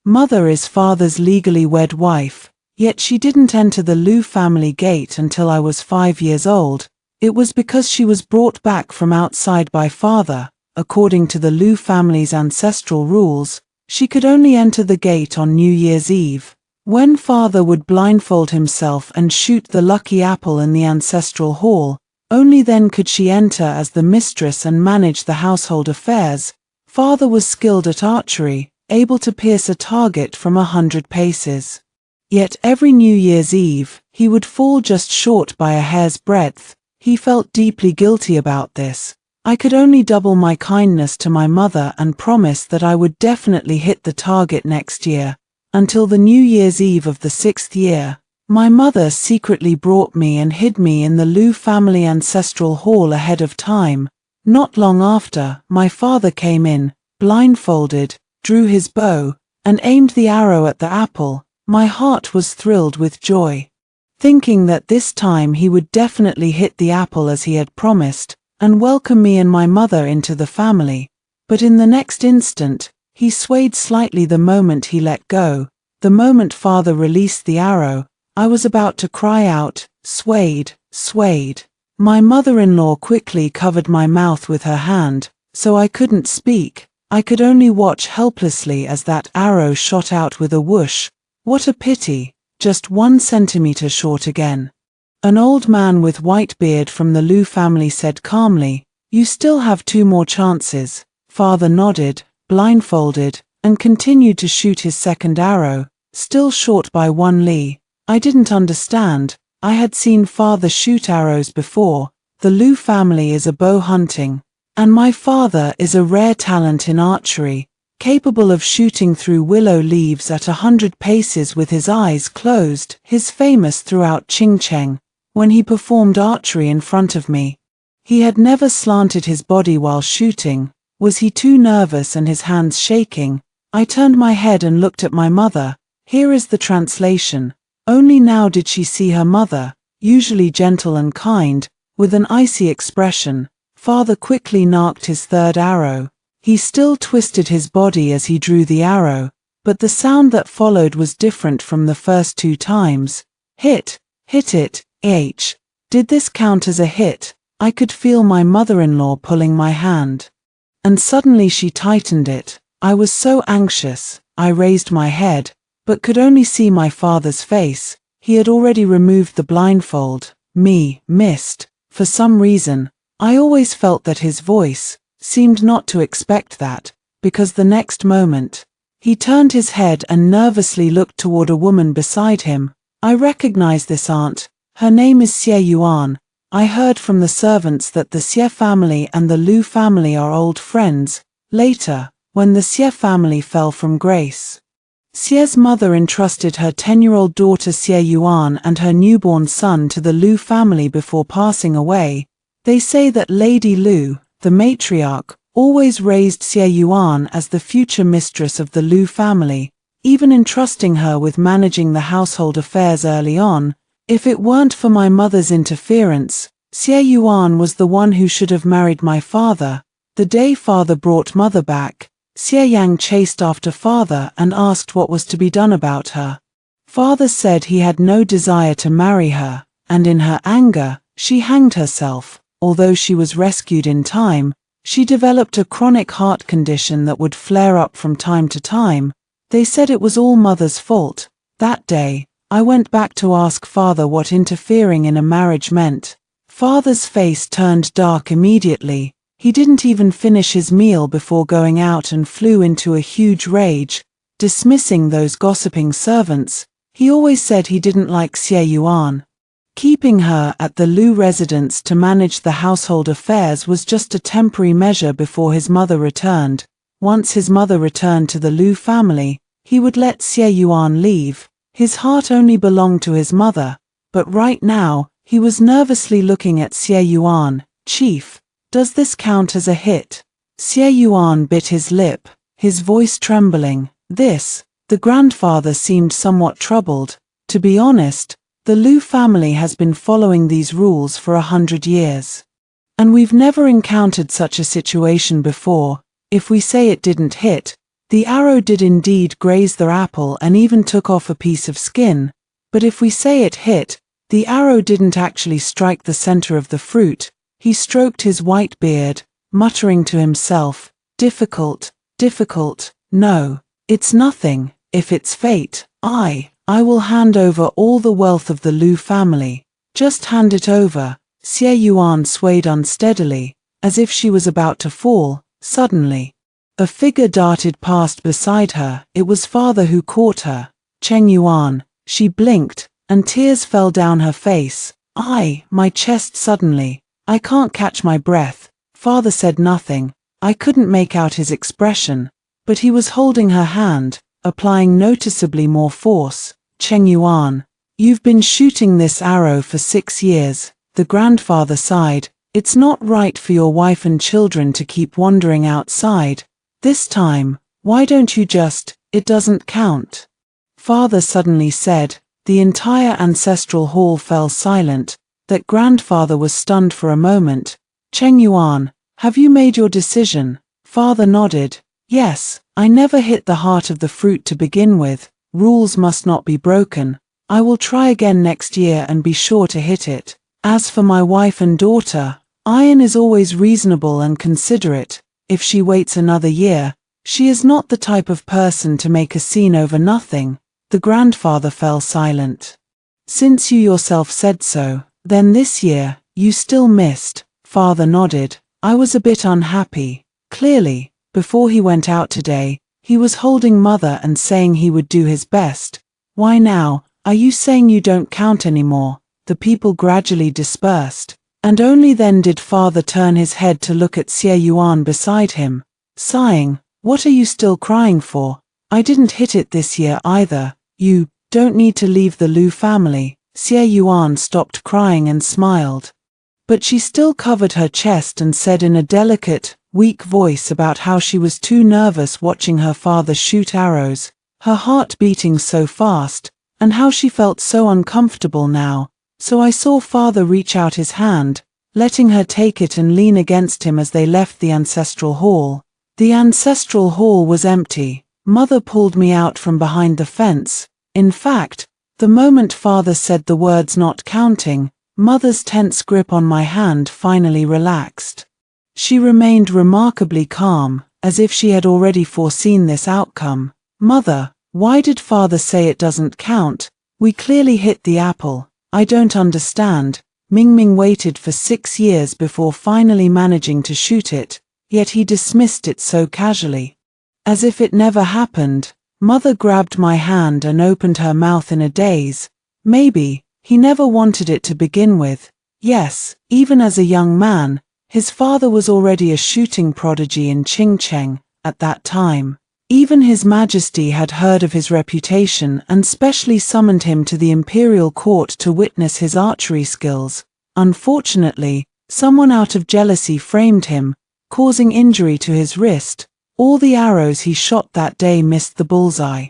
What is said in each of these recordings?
Mother is father's legally wed wife, yet she didn't enter the Liu family gate until I was 5 years old. It was because she was brought back from outside by father. According to the Liu family's ancestral rules, she could only enter the gate on New Year's Eve, when father would blindfold himself and shoot the lucky apple in the ancestral hall. Only then could she enter as the mistress and manage the household affairs. Father was skilled at archery, able to pierce a target from 100 paces. Yet every New Year's Eve, he would fall just short by a hair's breadth. He felt deeply guilty about this. I could only double my kindness to my mother and promise that I would definitely hit the target next year. Until the New Year's Eve of the 6th year, my mother secretly brought me and hid me in the Liu family ancestral hall ahead of time. Not long after, my father came in, blindfolded, drew his bow, and aimed the arrow at the apple. My heart was thrilled with joy, thinking that this time he would definitely hit the apple as he had promised, and welcome me and my mother into the family. But in the next instant, he swayed slightly the moment he let go. The moment father released the arrow, I was about to cry out, "Swayed, swayed." My mother-in-law quickly covered my mouth with her hand, so I couldn't speak. I could only watch helplessly as that arrow shot out with a whoosh. What a pity, just 1 centimeter short again. An old man with white beard from the Liu family said calmly, "You still have 2 more chances." Father nodded, blindfolded, and continued to shoot his second arrow, still short by 1 li. I didn't understand. I had seen father shoot arrows before. The Liu family is a bow hunting, and my father is a rare talent in archery, capable of shooting through willow leaves at 100 paces with his eyes closed. He's famous throughout Qingcheng. When he performed archery in front of me, he had never slanted his body while shooting. Was he too nervous and his hands shaking? I turned my head and looked at my mother. Here is the translation. Only now did she see her mother, usually gentle and kind, with an icy expression. Father quickly narked his 3rd arrow. He still twisted his body as he drew the arrow, but the sound that followed was different from the first 2 times. Hit it. Did this count as a hit? I could feel my mother-in-law pulling my hand. And suddenly she tightened it. I was so anxious. I raised my head, but could only see my father's face. He had already removed the blindfold. Missed. For some reason, I always felt that his voice seemed not to expect that, because the next moment, he turned his head and nervously looked toward a woman beside him. I recognize this aunt. Her name is Xie Yuan. I heard from the servants that the Xie family and the Liu family are old friends. Later, when the Xie family fell from grace, Xie's mother entrusted her 10-year-old daughter Xie Yuan and her newborn son to the Liu family before passing away. They say that Lady Liu, the matriarch, always raised Xie Yuan as the future mistress of the Liu family, even entrusting her with managing the household affairs early on. If it weren't for my mother's interference, Xie Yuan was the one who should have married my father. The day father brought mother back, Xie Yang chased after father and asked what was to be done about her. Father said he had no desire to marry her, and in her anger, she hanged herself. Although she was rescued in time, she developed a chronic heart condition that would flare up from time to time. They said it was all mother's fault. That day, I went back to ask father what interfering in a marriage meant. Father's face turned dark immediately. He didn't even finish his meal before going out and flew into a huge rage, dismissing those gossiping servants. He always said he didn't like Xie Yuan. Keeping her at the Liu residence to manage the household affairs was just a temporary measure before his mother returned. Once his mother returned to the Liu family, he would let Xie Yuan leave. His heart only belonged to his mother, but right now, he was nervously looking at Xie Yuan. "Chief, does this count as a hit?" Xie Yuan bit his lip, his voice trembling. The grandfather seemed somewhat troubled. To be honest, the Liu family has been following these rules for 100 years. And we've never encountered such a situation before. If we say it didn't hit, The arrow did indeed graze the apple and even took off a piece of skin, but if we say it hit, the arrow didn't actually strike the center of the fruit. He stroked his white beard, muttering to himself, "Difficult, difficult, no, it's nothing, if it's fate, I will hand over all the wealth of the Lu family. Just hand it over." Xie Yuan swayed unsteadily, as if she was about to fall. Suddenly, a figure darted past beside her. It was father who caught her. Cheng Yuan. She blinked, and tears fell down her face. My chest suddenly. I can't catch my breath. Father said nothing. I couldn't make out his expression, but he was holding her hand, applying noticeably more force. Cheng Yuan. You've been shooting this arrow for 6 years. The grandfather sighed. It's not right for your wife and children to keep wandering outside. This time, why don't you just, it doesn't count. Father suddenly said. The entire ancestral hall fell silent. That grandfather was stunned for a moment. Cheng Yuan, have you made your decision? Father nodded. Yes, I never hit the heart of the fruit to begin with. Rules must not be broken. I will try again next year and be sure to hit it. As for my wife and daughter, Iron is always reasonable and considerate. If she waits another year, she is not the type of person to make a scene over nothing. The grandfather fell silent. Since you yourself said so, then this year, you still missed. Father nodded. I was a bit unhappy. Clearly, before he went out today, he was holding Mother and saying he would do his best. Why now, are you saying you don't count anymore? The people gradually dispersed, and only then did Father turn his head to look at Xie Yuan beside him, sighing, what are you still crying for? I didn't hit it this year either. You don't need to leave the Lu family. Xie Yuan stopped crying and smiled. But she still covered her chest and said in a delicate, weak voice about how she was too nervous watching her father shoot arrows, her heart beating so fast, and how she felt so uncomfortable now. So I saw Father reach out his hand, letting her take it and lean against him as they left the ancestral hall. The ancestral hall was empty. Mother pulled me out from behind the fence. In fact, the moment Father said the words not counting, Mother's tense grip on my hand finally relaxed. She remained remarkably calm, as if she had already foreseen this outcome. Mother, why did Father say it doesn't count? We clearly hit the apple. I don't understand. Mingming waited for 6 years before finally managing to shoot it, yet he dismissed it so casually. As if it never happened. Mother grabbed my hand and opened her mouth in a daze. Maybe, he never wanted it to begin with. Yes, even as a young man, his father was already a shooting prodigy in Qingcheng at that time. Even His Majesty had heard of his reputation and specially summoned him to the imperial court to witness his archery skills. Unfortunately, someone out of jealousy framed him, causing injury to his wrist. All the arrows he shot that day missed the bullseye.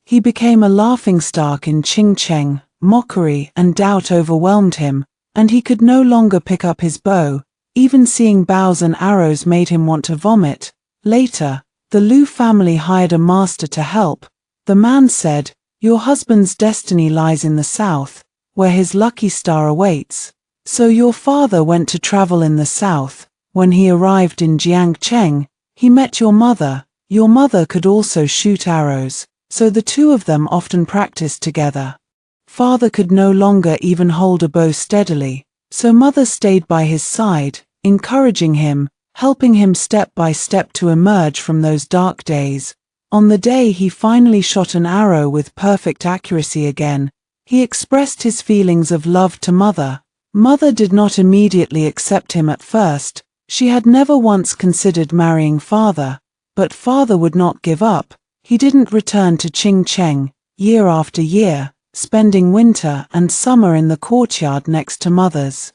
He became a laughingstock in Qingcheng. Mockery and doubt overwhelmed him, and he could no longer pick up his bow. Even seeing bows and arrows made him want to vomit. Later, the Lu family hired a master to help. The man said, "Your husband's destiny lies in the south, where his lucky star awaits." So your father went to travel in the south. When he arrived in Jiangcheng, he met your mother. Your mother could also shoot arrows, so the two of them often practiced together. Father could no longer even hold a bow steadily, so Mother stayed by his side, encouraging him, helping him step by step to emerge from those dark days. On the day he finally shot an arrow with perfect accuracy again, he expressed his feelings of love to Mother. Mother did not immediately accept him at first. She had never once considered marrying Father, but Father would not give up. He didn't return to Qingcheng, year after year, spending winter and summer in the courtyard next to Mother's.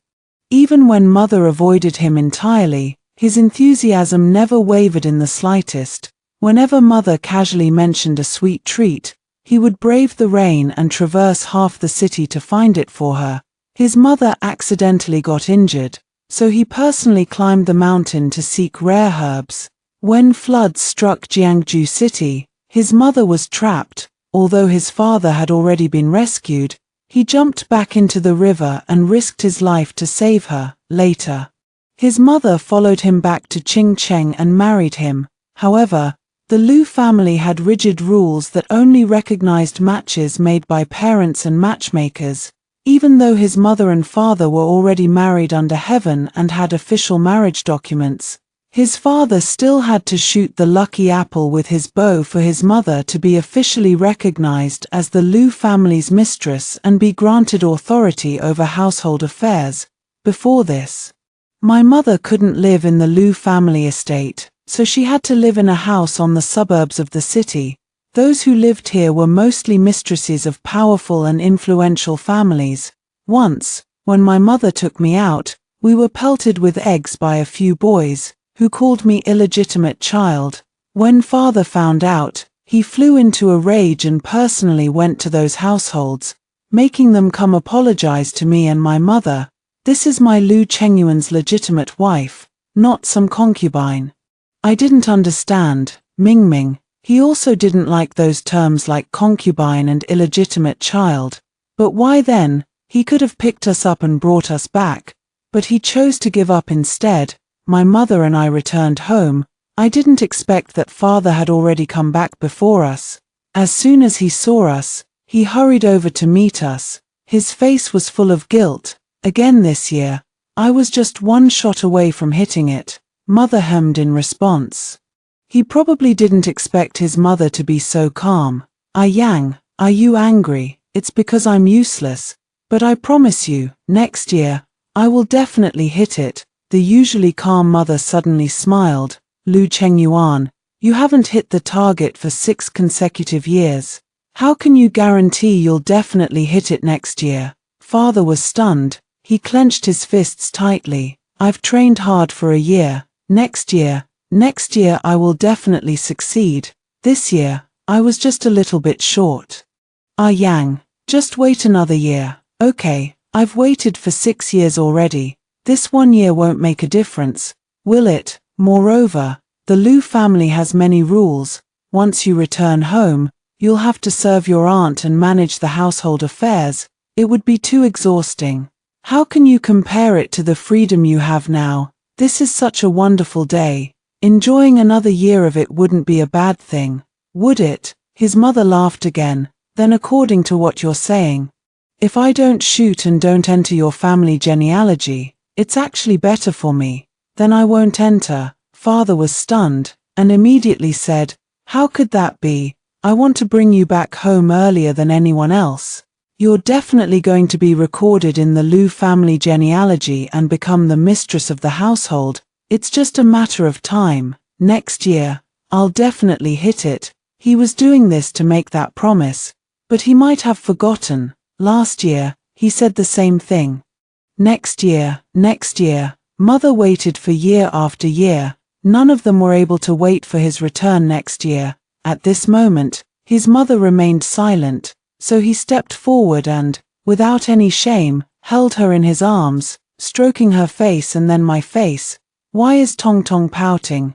Even when Mother avoided him entirely, his enthusiasm never wavered in the slightest. Whenever Mother casually mentioned a sweet treat, he would brave the rain and traverse half the city to find it for her. His mother accidentally got injured, so he personally climbed the mountain to seek rare herbs. When floods struck Jiangsu City, his mother was trapped. Although his father had already been rescued, he jumped back into the river and risked his life to save her. Later, his mother followed him back to Qingcheng and married him. However, the Liu family had rigid rules that only recognized matches made by parents and matchmakers. Even though his mother and father were already married under heaven and had official marriage documents, his father still had to shoot the lucky apple with his bow for his mother to be officially recognized as the Liu family's mistress and be granted authority over household affairs. Before this, my mother couldn't live in the Liu family estate, so she had to live in a house on the suburbs of the city. Those who lived here were mostly mistresses of powerful and influential families. Once, when my mother took me out, we were pelted with eggs by a few boys, who called me illegitimate child. When father found out, he flew into a rage and personally went to those households, making them come apologize to me and my mother. This is my Liu Chengyuan's legitimate wife, not some concubine. I didn't understand, Mingming. He also didn't like those terms like concubine and illegitimate child. But why then? He could have picked us up and brought us back, but he chose to give up instead. My mother and I returned home. I didn't expect that father had already come back before us. As soon as he saw us, he hurried over to meet us. His face was full of guilt. Again this year, I was just one shot away from hitting it. Mother hemmed in response. He probably didn't expect his mother to be so calm. Yang, are you angry? It's because I'm useless. But I promise you, next year, I will definitely hit it. The usually calm mother suddenly smiled. Liu Chengyuan, you haven't hit the target for 6 consecutive years. How can you guarantee you'll definitely hit it next year? Father was stunned. He clenched his fists tightly. I've trained hard for a year. Next year I will definitely succeed. This year, I was just a little bit short. Yang, just wait another year. Okay, I've waited for 6 years already. This 1 year won't make a difference, will it? Moreover, the Liu family has many rules. Once you return home, you'll have to serve your aunt and manage the household affairs. It would be too exhausting. How can you compare it to the freedom you have now? This is such a wonderful day. Enjoying another year of it wouldn't be a bad thing, would it? His mother laughed again. Then according to what you're saying, if I don't shoot and don't enter your family genealogy, it's actually better for me. Then I won't enter. Father was stunned, and immediately said, how could that be? I want to bring you back home earlier than anyone else. You're definitely going to be recorded in the Liu family genealogy and become the mistress of the household. It's just a matter of time. Next year, I'll definitely hit it. He was doing this to make that promise, but he might have forgotten. Last year, he said the same thing. Next year. Mother waited for year after year. None of them were able to wait for his return next year. At this moment, his mother remained silent, so he stepped forward and, without any shame, held her in his arms, stroking her face and then my face. Why is Tong Tong pouting?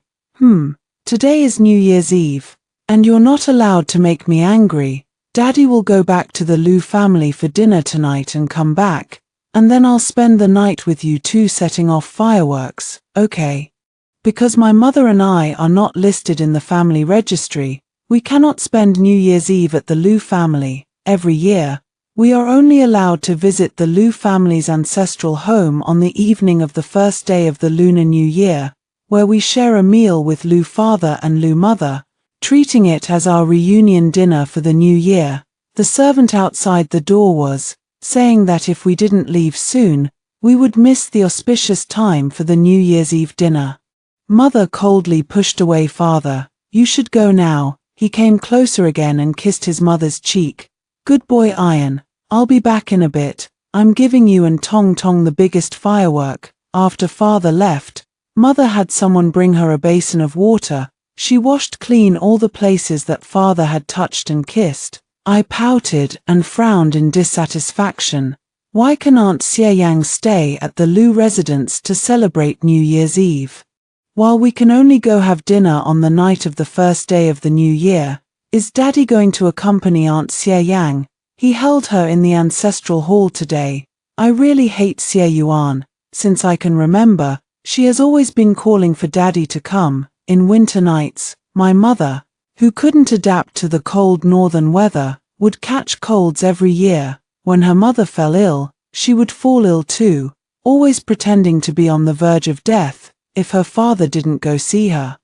Today is New Year's Eve, and you're not allowed to make me angry. Daddy will go back to the Liu family for dinner tonight and come back, and then I'll spend the night with you two setting off fireworks, okay? Because my mother and I are not listed in the family registry, we cannot spend New Year's Eve at the Liu family. Every year, we are only allowed to visit the Liu family's ancestral home on the evening of the first day of the Lunar New Year, where we share a meal with Liu father and Liu mother, treating it as our reunion dinner for the new year. The servant outside the door was saying that if we didn't leave soon, we would miss the auspicious time for the New Year's Eve dinner. Mother coldly pushed away father. You should go now. He came closer again and kissed his mother's cheek. Good boy Iron, I'll be back in a bit. I'm giving you and Tong Tong the biggest firework. After father left, mother had someone bring her a basin of water. She washed clean all the places that father had touched and kissed. I pouted and frowned in dissatisfaction. Why can Aunt Xie Yang stay at the Liu residence to celebrate New Year's Eve? While we can only go have dinner on the night of the first day of the new year, is Daddy going to accompany Aunt Xie Yang? He held her in the ancestral hall today. I really hate Xie Yuan. Since I can remember, she has always been calling for Daddy to come. In winter nights, my mother, who couldn't adapt to the cold northern weather, would catch colds every year. When her mother fell ill, she would fall ill too, always pretending to be on the verge of death. If her father didn't go see her,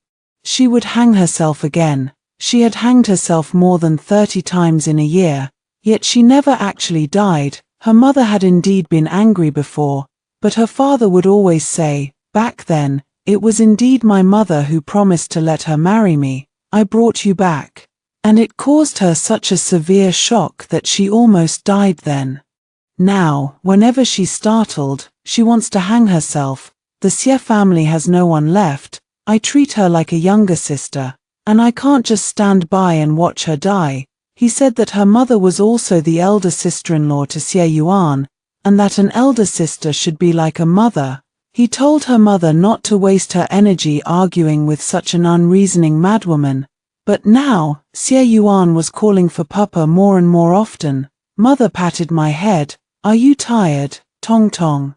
she would hang herself again. She had hanged herself more than 30 times in a year, yet she never actually died. Her mother had indeed been angry before, but her father would always say, "Back then, it was indeed my mother who promised to let her marry me. I brought you back." And it caused her such a severe shock that she almost died then. Now, whenever she's startled, she wants to hang herself. The Xie family has no one left. I treat her like a younger sister, and I can't just stand by and watch her die. He said that her mother was also the elder sister-in-law to Xie Yuan, and that an elder sister should be like a mother. He told her mother not to waste her energy arguing with such an unreasoning madwoman. But now, Xie Yuan was calling for Papa more and more often. Mother patted my head. "Are you tired, Tong Tong?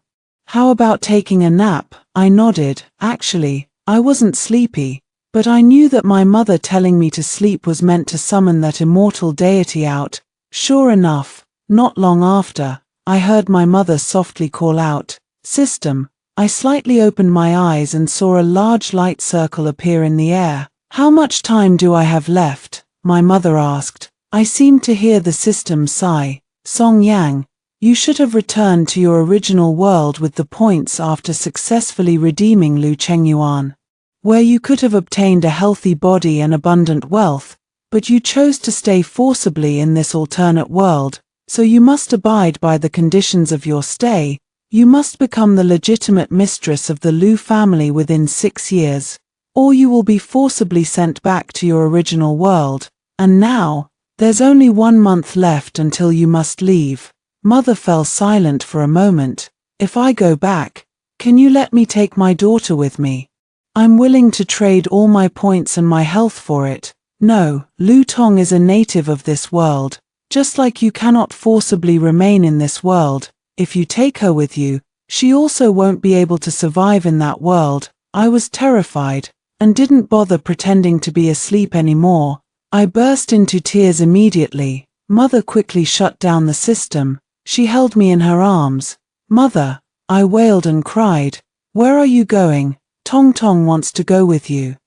How about taking a nap?" I nodded. Actually, I wasn't sleepy, but I knew that my mother telling me to sleep was meant to summon that immortal deity out. Sure enough, not long after, I heard my mother softly call out, "System." I slightly opened my eyes and saw a large light circle appear in the air. "How much time do I have left?" my mother asked. I seemed to hear the system sigh. "Song Yang, you should have returned to your original world with the points after successfully redeeming Lu Chengyuan, where you could have obtained a healthy body and abundant wealth, but you chose to stay forcibly in this alternate world, so you must abide by the conditions of your stay. You must become the legitimate mistress of the Lu family within 6 years, or you will be forcibly sent back to your original world. And now, there's only 1 month left until you must leave." Mother fell silent for a moment. "If I go back, can you let me take my daughter with me? I'm willing to trade all my points and my health for it." "No, Lu Tong is a native of this world. Just like you cannot forcibly remain in this world, if you take her with you, she also won't be able to survive in that world." I was terrified, and didn't bother pretending to be asleep anymore. I burst into tears immediately. Mother quickly shut down the system. She held me in her arms. "Mother," I wailed and cried, "where are you going? Tong Tong wants to go with you."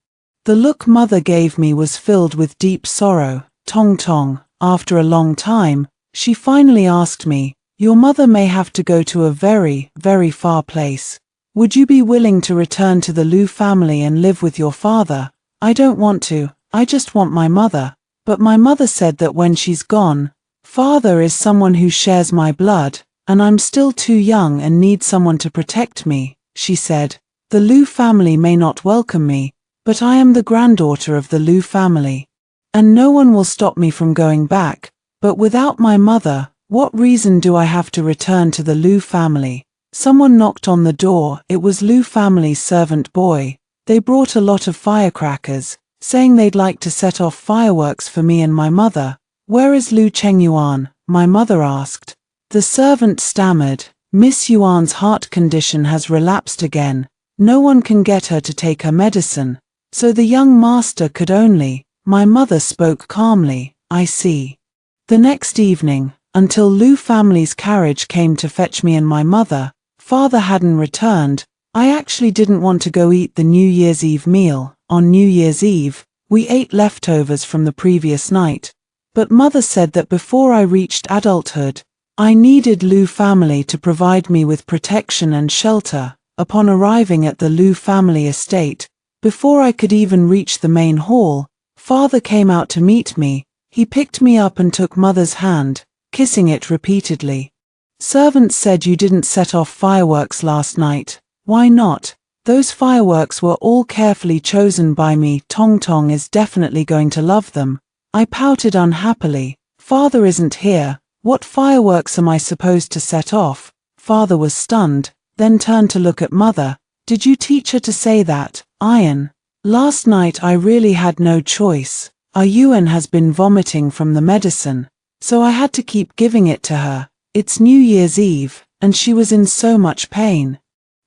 The look Mother gave me was filled with deep sorrow. "Tong Tong," after a long time, she finally asked me, "Your mother may have to go to a very, very far place. Would you be willing to return to the Lu family and live with your father?" "I don't want to, I just want my mother." "But my mother said that when she's gone, father is someone who shares my blood, and I'm still too young and need someone to protect me," she said. "The Lu family may not welcome me, but I am the granddaughter of the Lu family, and no one will stop me from going back. But without my mother, what reason do I have to return to the Lu family?" Someone knocked on the door. It was Lu family's servant boy. They brought a lot of firecrackers, saying they'd like to set off fireworks for me and my mother. "Where is Lu Chengyuan?" my mother asked. The servant stammered, "Miss Yuan's heart condition has relapsed again. No one can get her to take her medicine, so the young master could only." My mother spoke calmly, "I see." The next evening, until Lu family's carriage came to fetch me and my mother, father hadn't returned. I actually didn't want to go eat the New Year's Eve meal. On New Year's Eve, we ate leftovers from the previous night, but mother said that before I reached adulthood, I needed Lu family to provide me with protection and shelter. Upon arriving at the Lu family estate, before I could even reach the main hall, father came out to meet me. He picked me up and took mother's hand, kissing it repeatedly. "Servants said you didn't set off fireworks last night. Why not? Those fireworks were all carefully chosen by me. Tong Tong is definitely going to love them." I pouted unhappily. "Father isn't here. What fireworks am I supposed to set off?" Father was stunned, then turned to look at mother. "Did you teach her to say that?" Iron. Last night I really had no choice. Our Yuan has been vomiting from the medicine, so I had to keep giving it to her. It's New Year's Eve, and she was in so much pain.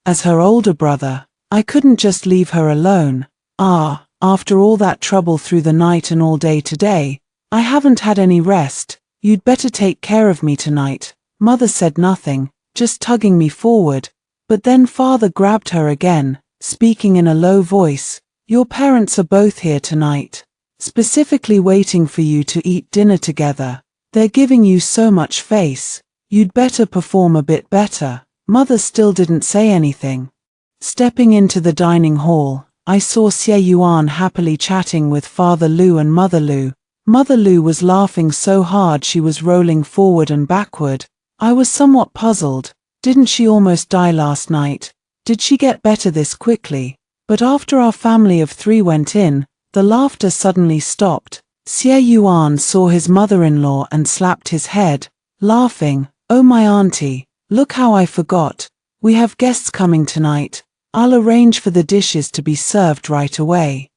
As her older brother, I couldn't just leave her alone. After all that trouble through the night and all day today, I haven't had any rest. You'd better take care of me tonight. Mother said nothing, just tugging me forward, but then father grabbed her again, speaking in a low voice. Your parents are both here tonight, specifically waiting for you to eat dinner together. They're giving you so much face. You'd better perform a bit better. Mother still didn't say anything. Stepping into the dining hall, I saw Xie Yuan happily chatting with Father Lu and Mother Lu. Mother Lu was laughing so hard she was rolling forward and backward. I was somewhat puzzled. Didn't she almost die last night? Did she get better this quickly? But after our family of 3 went in, the laughter suddenly stopped. Xie Yuan saw his mother-in-law and slapped his head, laughing. Oh my auntie, look how I forgot. We have guests coming tonight. I'll arrange for the dishes to be served right away.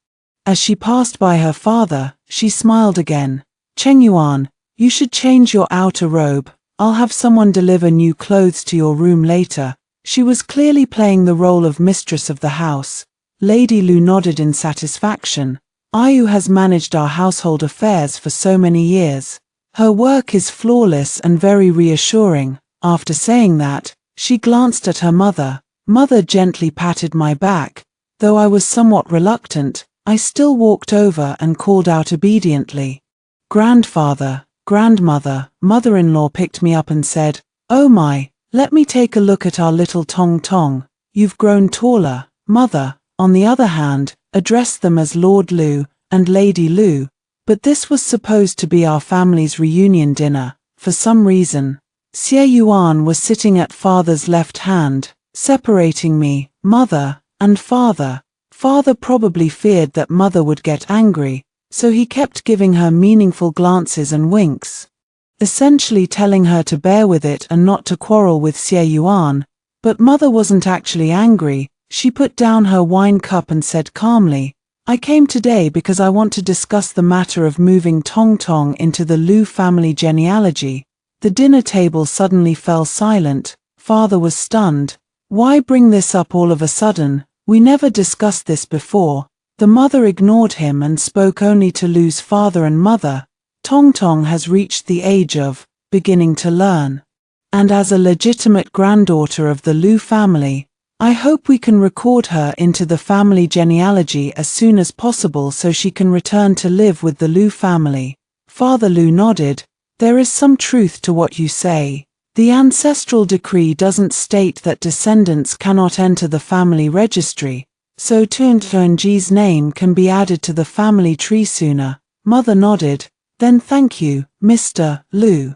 As she passed by her father, she smiled again. Cheng Yuan, you should change your outer robe. I'll have someone deliver new clothes to your room later. She was clearly playing the role of mistress of the house. Lady Lu nodded in satisfaction. Ayu has managed our household affairs for so many years. Her work is flawless and very reassuring. After saying that, she glanced at her mother. Mother gently patted my back. Though I was somewhat reluctant, I still walked over and called out obediently. Grandfather, grandmother, mother-in-law picked me up and said, "Oh my, let me take a look at our little Tong Tong. You've grown taller." Mother, on the other hand, addressed them as Lord Lu and Lady Lu, but this was supposed to be our family's reunion dinner. For some reason, Xie Yuan was sitting at father's left hand, separating me, mother, and father. Father probably feared that mother would get angry, so he kept giving her meaningful glances and winks, essentially telling her to bear with it and not to quarrel with Xie Yuan. But mother wasn't actually angry. She put down her wine cup and said calmly, "I came today because I want to discuss the matter of moving Tong Tong into the Lu family genealogy." The dinner table suddenly fell silent. Father was stunned. Why bring this up all of a sudden? We never discussed this before. The mother ignored him and spoke only to Lu's father and mother. Tong Tong has reached the age of beginning to learn. And as a legitimate granddaughter of the Lu family, I hope we can record her into the family genealogy as soon as possible so she can return to live with the Lu family. Father Lu nodded. There is some truth to what you say. The ancestral decree doesn't state that descendants cannot enter the family registry, so Tun Tunji's name can be added to the family tree sooner. Mother nodded. Then thank you, Mr. Lu.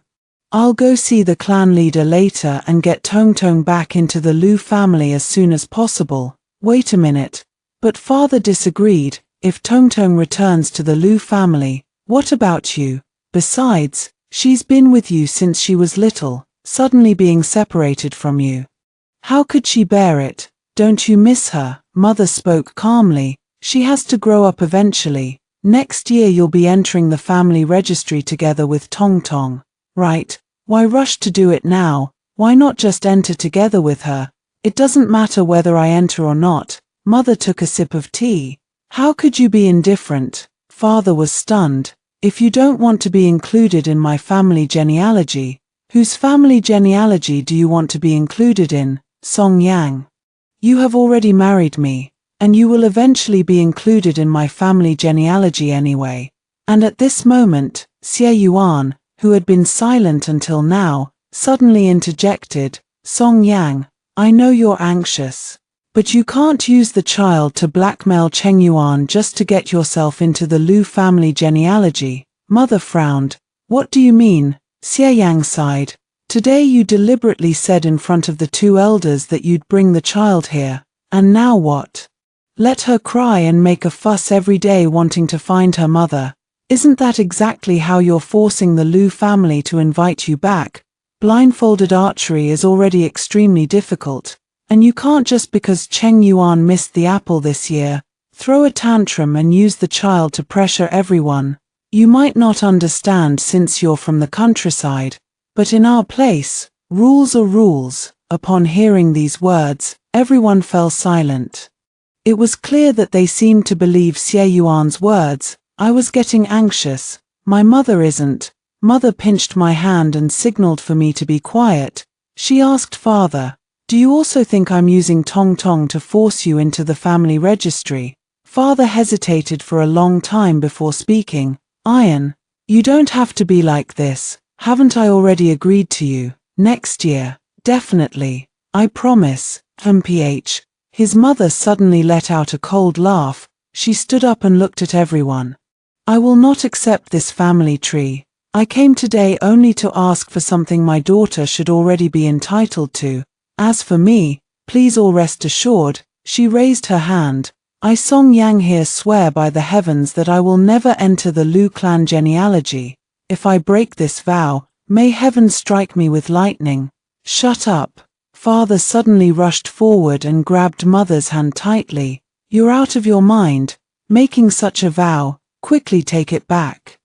I'll go see the clan leader later and get Tong Tong back into the Lu family as soon as possible. Wait a minute. But father disagreed. If Tong Tong returns to the Lu family, what about you? Besides, she's been with you since she was little, suddenly being separated from you. How could she bear it? Don't you miss her? Mother spoke calmly. She has to grow up eventually. Next year you'll be entering the family registry together with Tong Tong. Right, why rush to do it now? Why not just enter together with her? It doesn't matter whether I enter or not. Mother took a sip of tea. How could you be indifferent? Father was stunned. If you don't want to be included in my family genealogy, whose family genealogy do you want to be included in? Song Yang. You have already married me, and you will eventually be included in my family genealogy anyway. And at this moment, Xie Yuan, who had been silent until now, suddenly interjected, Song Yang, I know you're anxious, but you can't use the child to blackmail Cheng Yuan just to get yourself into the Lu family genealogy. Mother frowned. What do you mean? Xie Yang sighed. Today you deliberately said in front of the 2 elders that you'd bring the child here, and now what? Let her cry and make a fuss every day wanting to find her mother. Isn't that exactly how you're forcing the Lu family to invite you back? Blindfolded archery is already extremely difficult, and you can't just because Cheng Yuan missed the apple this year, throw a tantrum and use the child to pressure everyone. You might not understand since you're from the countryside, but in our place, rules are rules." Upon hearing these words, everyone fell silent. It was clear that they seemed to believe Xie Yuan's words. I was getting anxious. My mother isn't. Mother pinched my hand and signaled for me to be quiet. She asked father, "Do you also think I'm using Tong Tong to force you into the family registry?" Father hesitated for a long time before speaking. "Ian, you don't have to be like this. Haven't I already agreed to you? Next year, definitely. I promise." MPH. His mother suddenly let out a cold laugh. She stood up and looked at everyone. "I will not accept this family tree. I came today only to ask for something my daughter should already be entitled to. As for me, please all rest assured." She raised her hand. "I Song Yang here swear by the heavens that I will never enter the Lu clan genealogy. If I break this vow, may heaven strike me with lightning." "Shut up." Father suddenly rushed forward and grabbed mother's hand tightly. "You're out of your mind. Making such a vow, quickly take it back."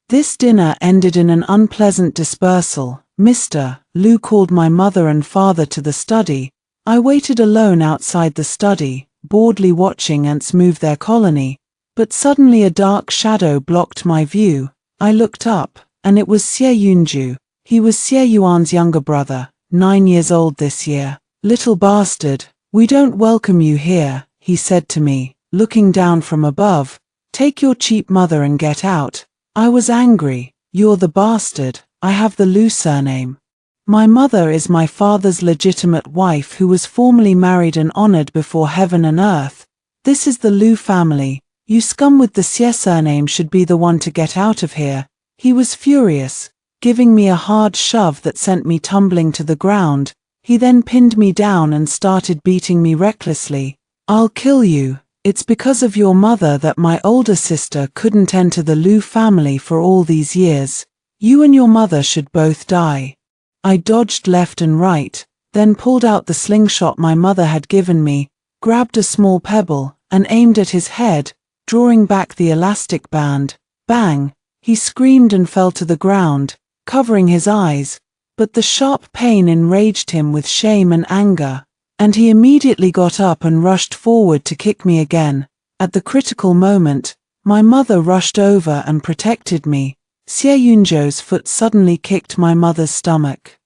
This dinner ended in an unpleasant dispersal. Mr. Lu called my mother and father to the study. I waited alone outside the study, boredly watching ants move their colony. But suddenly a dark shadow blocked my view. I looked up, and it was Xie Yunju. He was Xie Yuan's younger brother, 9 years old this year. "Little bastard, we don't welcome you here," he said to me, looking down from above. "Take your cheap mother and get out." I was angry. "You're the bastard. I have the Lu surname. My mother is my father's legitimate wife who was formally married and honored before heaven and earth. This is the Lu family. You scum with the Xie surname should be the one to get out of here." He was furious, giving me a hard shove that sent me tumbling to the ground. He then pinned me down and started beating me recklessly. "I'll kill you. It's because of your mother that my older sister couldn't enter the Lu family for all these years. You and your mother should both die." I dodged left and right, then pulled out the slingshot my mother had given me, grabbed a small pebble, and aimed at his head, drawing back the elastic band. Bang! He screamed and fell to the ground, covering his eyes, but the sharp pain enraged him with shame and anger, and he immediately got up and rushed forward to kick me again. At the critical moment, my mother rushed over and protected me. Xie Yunzhou's foot suddenly kicked my mother's stomach.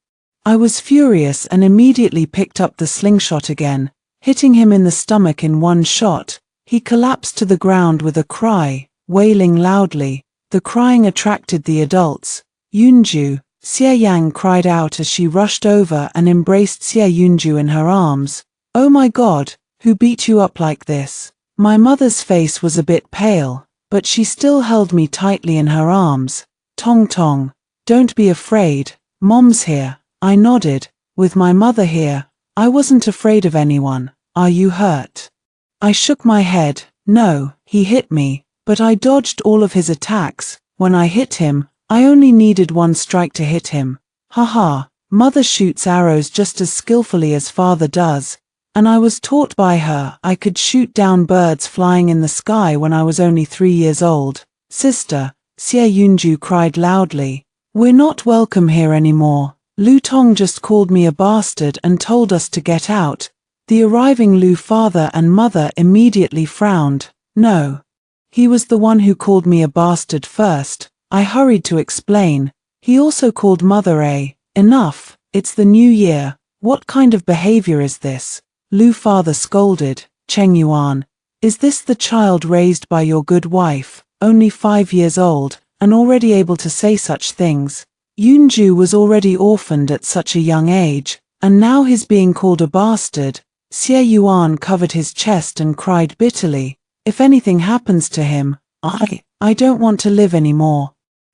I was furious and immediately picked up the slingshot again, hitting him in the stomach in one shot. He collapsed to the ground with a cry, wailing loudly. The crying attracted the adults. "Yunju!" Xie Yang cried out as she rushed over and embraced Xie Yunju in her arms. "Oh my God, who beat you up like this?" My mother's face was a bit pale, but she still held me tightly in her arms. "Tong Tong, don't be afraid, Mom's here." I nodded. With my mother here, I wasn't afraid of anyone. "Are you hurt?" I shook my head. "No." He hit me, but I dodged all of his attacks. When I hit him, I only needed one strike to hit him. Haha, mother shoots arrows just as skillfully as father does, and I was taught by her I could shoot down birds flying in the sky when I was only 3 years old. "Sister," Xie Yunju cried loudly, "we're not welcome here anymore. Lu Tong just called me a bastard and told us to get out." The arriving Lu father and mother immediately frowned. "No. He was the one who called me a bastard first." I hurried to explain. "He also called mother a..." "Enough, it's the new year. What kind of behavior is this?" Lu father scolded. "Cheng Yuan, is this the child raised by your good wife, only 5 years old, and already able to say such things?" Yunju was already orphaned at such a young age, and now he's being called a bastard. Xie Yuan covered his chest and cried bitterly. "If anything happens to him, I don't want to live anymore.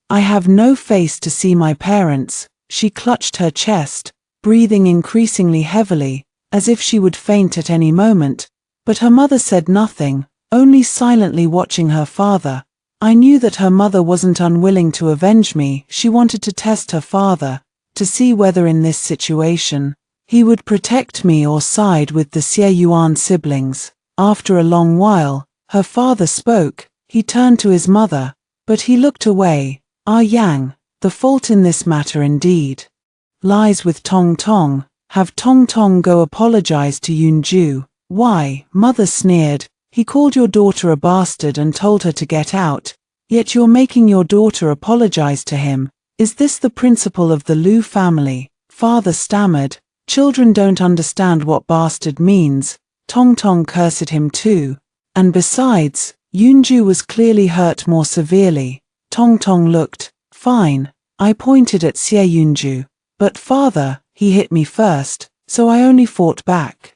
I have no face to see my parents." She clutched her chest, breathing increasingly heavily, as if she would faint at any moment, but her mother said nothing, only silently watching her father. I knew that her mother wasn't unwilling to avenge me. She wanted to test her father, to see whether in this situation, he would protect me or side with the Xie Yuan siblings. After a long while, Her father spoke. He turned to his mother, but he looked away. Ah Yang, the fault in this matter indeed lies with Tong Tong. Have Tong Tong go apologize to Yunju. Why, mother sneered, he called your daughter a bastard and told her to get out, yet you're making your daughter apologize to him. Is this the principle of the Lu family? Father stammered. Children don't understand what bastard means. Tong Tong cursed him too. And besides, Yunju was clearly hurt more severely. Tong Tong looked fine. I pointed at Xie Yunju. But father, he hit me first, so I only fought back.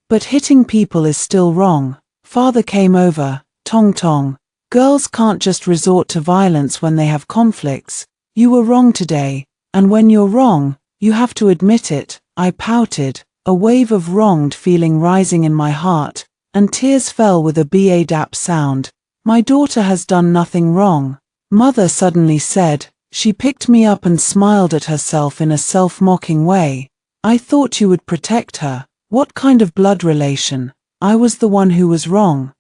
But hitting people is still wrong. Father came over. Tong Tong, girls can't just resort to violence when they have conflicts. You were wrong today, and when you're wrong, you have to admit it. I pouted, a wave of wronged feeling rising in my heart, and tears fell with a ba-dap sound. My daughter has done nothing wrong. Mother suddenly said. She picked me up and smiled at herself in a self-mocking way. I thought you would protect her. What kind of blood relation? I was the one who was wrong.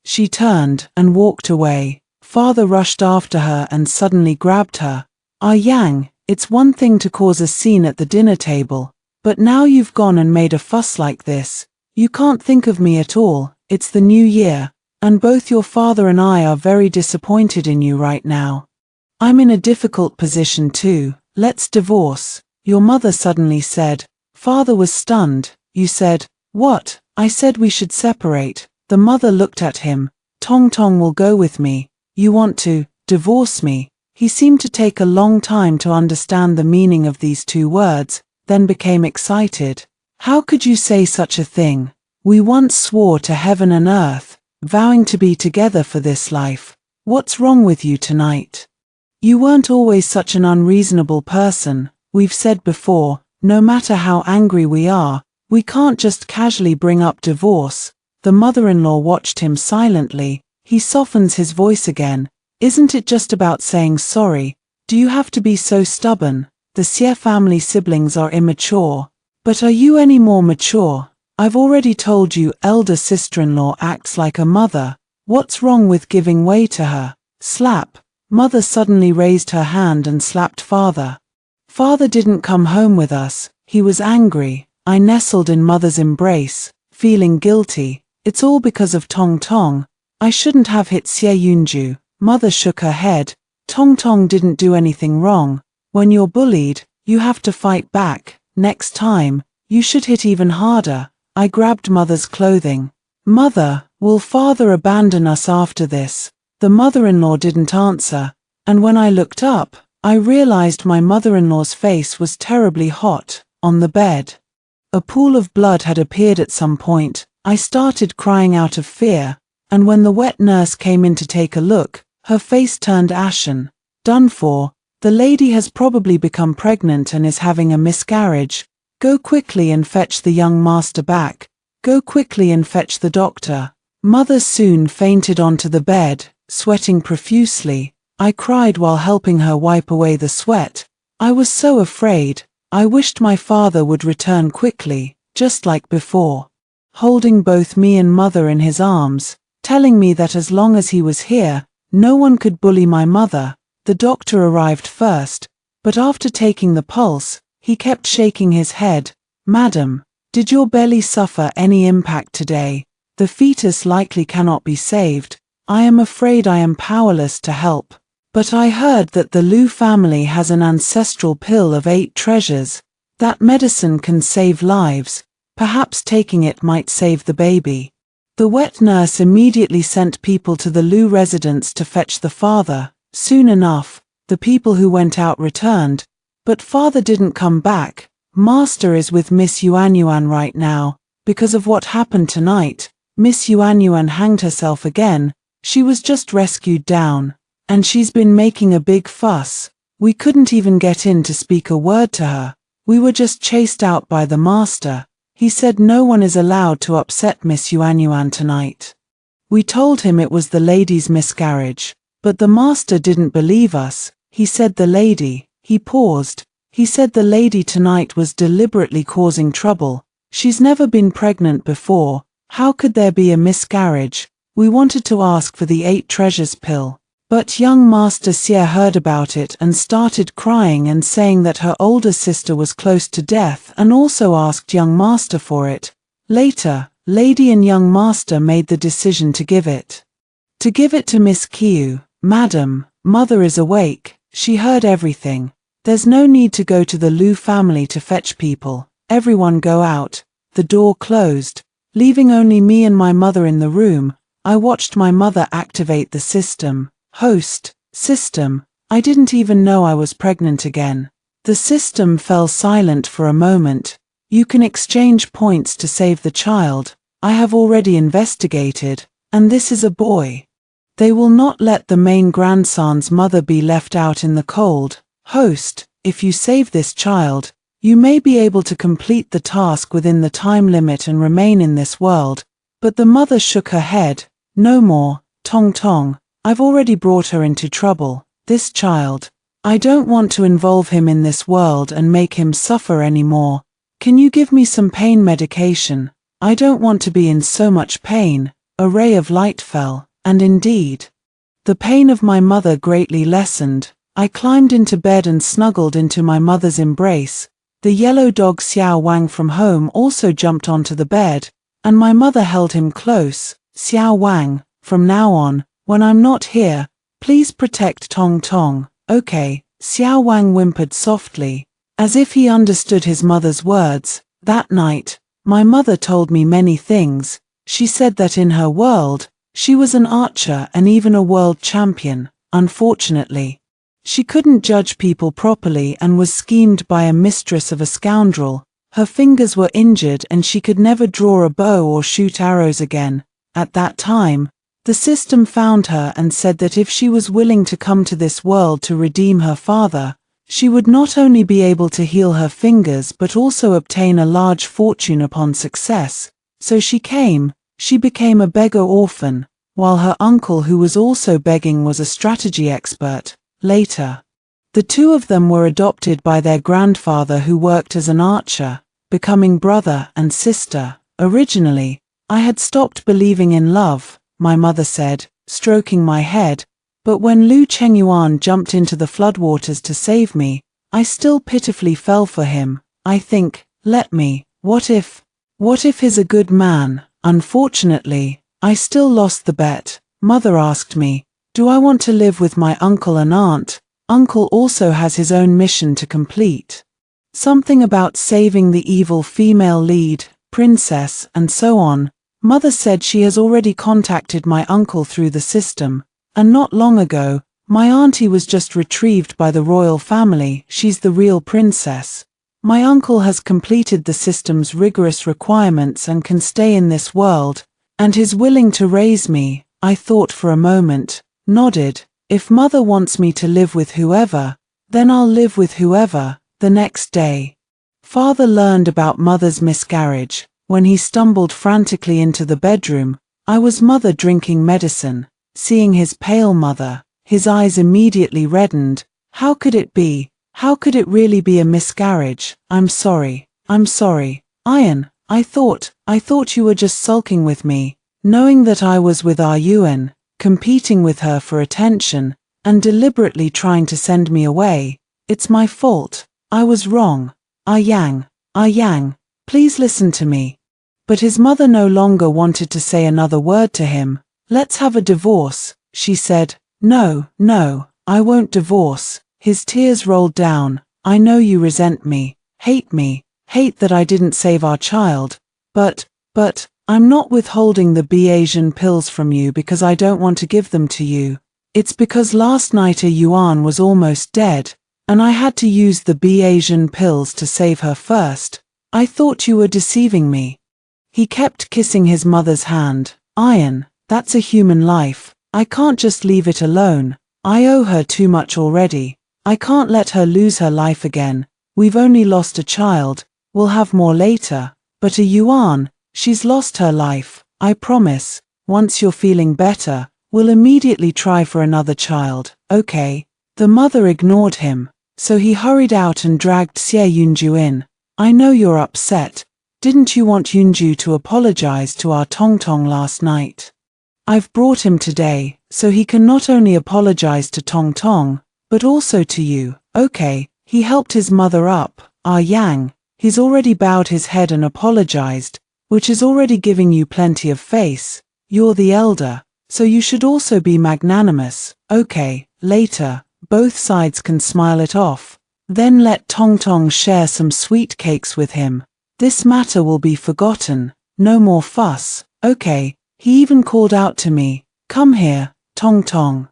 She turned and walked away. Father rushed after her and suddenly grabbed her. Ah Yang, it's one thing to cause a scene at the dinner table, but now you've gone and made a fuss like this. You can't think of me at all. It's the new year, and both your father and I are very disappointed in you right now. I'm in a difficult position too. Let's divorce. Your mother suddenly said. Father was stunned. You said, what? I said we should separate. The mother looked at him. Tong Tong will go with me. You want to divorce me? He seemed to take a long time to understand the meaning of these two words, then became excited. How could you say such a thing? We once swore to heaven and earth, vowing to be together for this life. What's wrong with you tonight? You weren't always such an unreasonable person. We've said before, no matter how angry we are, we can't just casually bring up divorce. The mother-in-law watched him silently. He softens his voice again. Isn't it just about saying sorry? Do you have to be so stubborn? The Xie family siblings are immature. But are you any more mature? I've already told you elder sister-in-law acts like a mother. What's wrong with giving way to her? Slap. Mother suddenly raised her hand and slapped father. Father didn't come home with us. He was angry. I nestled in mother's embrace, feeling guilty. It's all because of Tong Tong. I shouldn't have hit Xie Yunju. Mother shook her head. Tong Tong didn't do anything wrong. When you're bullied, you have to fight back. Next time, you should hit even harder. I grabbed mother's clothing. Mother, will father abandon us after this? The mother-in-law didn't answer, and when I looked up, I realized my mother-in-law's face was terribly hot, on the bed. A pool of blood had appeared at some point. I started crying out of fear, and when the wet nurse came in to take a look, her face turned ashen. Done for. The lady has probably become pregnant and is having a miscarriage. Go quickly and fetch the young master back. Go quickly and fetch the doctor. Mother soon fainted onto the bed, sweating profusely. I cried while helping her wipe away the sweat. I was so afraid. I wished my father would return quickly, just like before, holding both me and mother in his arms, telling me that as long as he was here, no one could bully my mother. The doctor arrived first, but after taking the pulse, he kept shaking his head. Madam, did your belly suffer any impact today? The fetus likely cannot be saved. I am afraid I am powerless to help. But I heard that the Lu family has an ancestral pill of 8 treasures. That medicine can save lives. Perhaps taking it might save the baby. The wet nurse immediately sent people to the Lu residence to fetch the father. Soon enough, the people who went out returned, but father didn't come back. Master is with Miss Yuanyuan right now. Because of what happened tonight, Miss Yuanyuan hanged herself again. She was just rescued down, and she's been making a big fuss. We couldn't even get in to speak a word to her. We were just chased out by the master. He said no one is allowed to upset Miss Yuanyuan tonight. We told him it was the lady's miscarriage, but the master didn't believe us. He said the lady, he paused. He said the lady tonight was deliberately causing trouble. She's never been pregnant before. How could there be a miscarriage? We wanted to ask for the 8 treasures pill. But young Master Xie heard about it and started crying and saying that her older sister was close to death and also asked young Master for it. Later, Lady and young Master made the decision to give it. To give it to Miss Qiu. Madam, Mother is awake, she heard everything. There's no need to go to the Lu family to fetch people. Everyone go out. The door closed, leaving only me and my mother in the room. I watched my mother activate the system. System. I didn't even know I was pregnant again. The system fell silent for a moment. You can exchange points to save the child. I have already investigated, and this is a boy. They will not let the main grandson's mother be left out in the cold. If you save this child, you may be able to complete the task within the time limit and remain in this world. But the mother shook her head. No more, Tong. I've already brought her into trouble. This child. I don't want to involve him in this world and make him suffer anymore. Can you give me some pain medication? I don't want to be in so much pain. A ray of light fell, and indeed, the pain of my mother greatly lessened. I climbed into bed and snuggled into my mother's embrace. The yellow dog Xiao Wang from home also jumped onto the bed, and my mother held him close. Xiao Wang, from now on, when I'm not here, please protect Tong. Okay, Xiao Wang whimpered softly, as if he understood his mother's words. That night, my mother told me many things. She said that in her world, she was an archer and even a world champion. Unfortunately, she couldn't judge people properly and was schemed by a mistress of a scoundrel. Her fingers were injured and she could never draw a bow or shoot arrows again. At that time, the system found her and said that if she was willing to come to this world to redeem her father, she would not only be able to heal her fingers but also obtain a large fortune upon success. So she came. She became a beggar orphan, while her uncle who was also begging was a strategy expert. Later, the two of them were adopted by their grandfather who worked as an archer, becoming brother and sister. Originally, I had stopped believing in love, my mother said, stroking my head, but when Lu Chengyuan jumped into the floodwaters to save me, I still pitifully fell for him. I think, what if he's a good man? Unfortunately, I still lost the bet. Mother asked me, do I want to live with my uncle and aunt? Uncle also has his own mission to complete. Something about saving the evil female lead, princess, and so on. Mother said she has already contacted my uncle through the system, and not long ago, my auntie was just retrieved by the royal family. She's the real princess. My uncle has completed the system's rigorous requirements and can stay in this world, and is willing to raise me. I thought for a moment, nodded. If Mother wants me to live with whoever, then I'll live with whoever. The next day, Father learned about Mother's miscarriage. When he stumbled frantically into the bedroom, I was Mother drinking medicine. Seeing his pale mother, his eyes immediately reddened. How could it be? How could it really be a miscarriage? I'm sorry. Ian, I thought you were just sulking with me, knowing that I was with our Yuan, competing with her for attention, and deliberately trying to send me away. It's my fault. I was wrong. Yang, please listen to me. But his mother no longer wanted to say another word to him. Let's have a divorce, she said. No, I won't divorce. His tears rolled down. I know you resent me, hate that I didn't save our child. But, I'm not withholding the Asian pills from you because I don't want to give them to you. It's because last night a Yuan was almost dead, and I had to use the Asian pills to save her first. I thought you were deceiving me. He kept kissing his mother's hand. Ian, that's a human life. I can't just leave it alone. I owe her too much already. I can't let her lose her life again. We've only lost a child. We'll have more later. But a Yuan, she's lost her life. I promise, once you're feeling better, we'll immediately try for another child. Okay. The mother ignored him, so he hurried out and dragged Xie Yunju in. I know you're upset. Didn't you want Yunju to apologize to our Tong last night? I've brought him today, so he can not only apologize to Tong Tong, but also to you, okay? He helped his mother up, Yang. He's already bowed his head and apologized, which is already giving you plenty of face. You're the elder, so you should also be magnanimous, okay? Later, both sides can smile it off. Then let Tong Tong share some sweet cakes with him. This matter will be forgotten, no more fuss, okay? He even called out to me, come here, Tong Tong.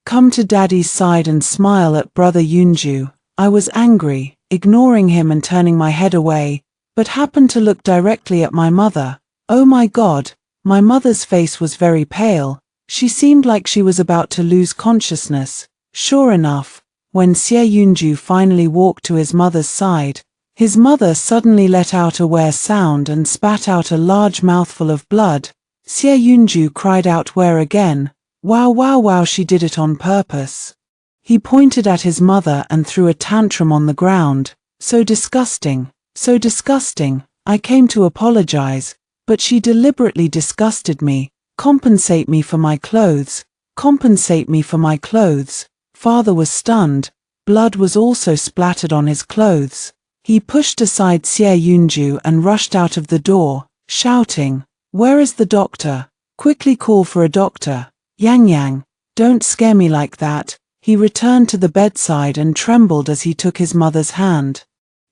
Come to daddy's side and smile at brother Yunju. I was angry, ignoring him and turning my head away, but happened to look directly at my mother. Oh my God, my mother's face was very pale. She seemed like she was about to lose consciousness. Sure enough, when Xie Yunju finally walked to his mother's side, his mother suddenly let out a were sound and spat out a large mouthful of blood. Xie Yunju cried out where again. Wow wow wow, she did it on purpose. He pointed at his mother and threw a tantrum on the ground. So disgusting, so disgusting. I came to apologize, but she deliberately disgusted me. Compensate me for my clothes. Compensate me for my clothes. Father was stunned. Blood was also splattered on his clothes. He pushed aside Xie Yunju and rushed out of the door, shouting, where is the doctor? Quickly call for a doctor. Yang, don't scare me like that. He returned to the bedside and trembled as he took his mother's hand.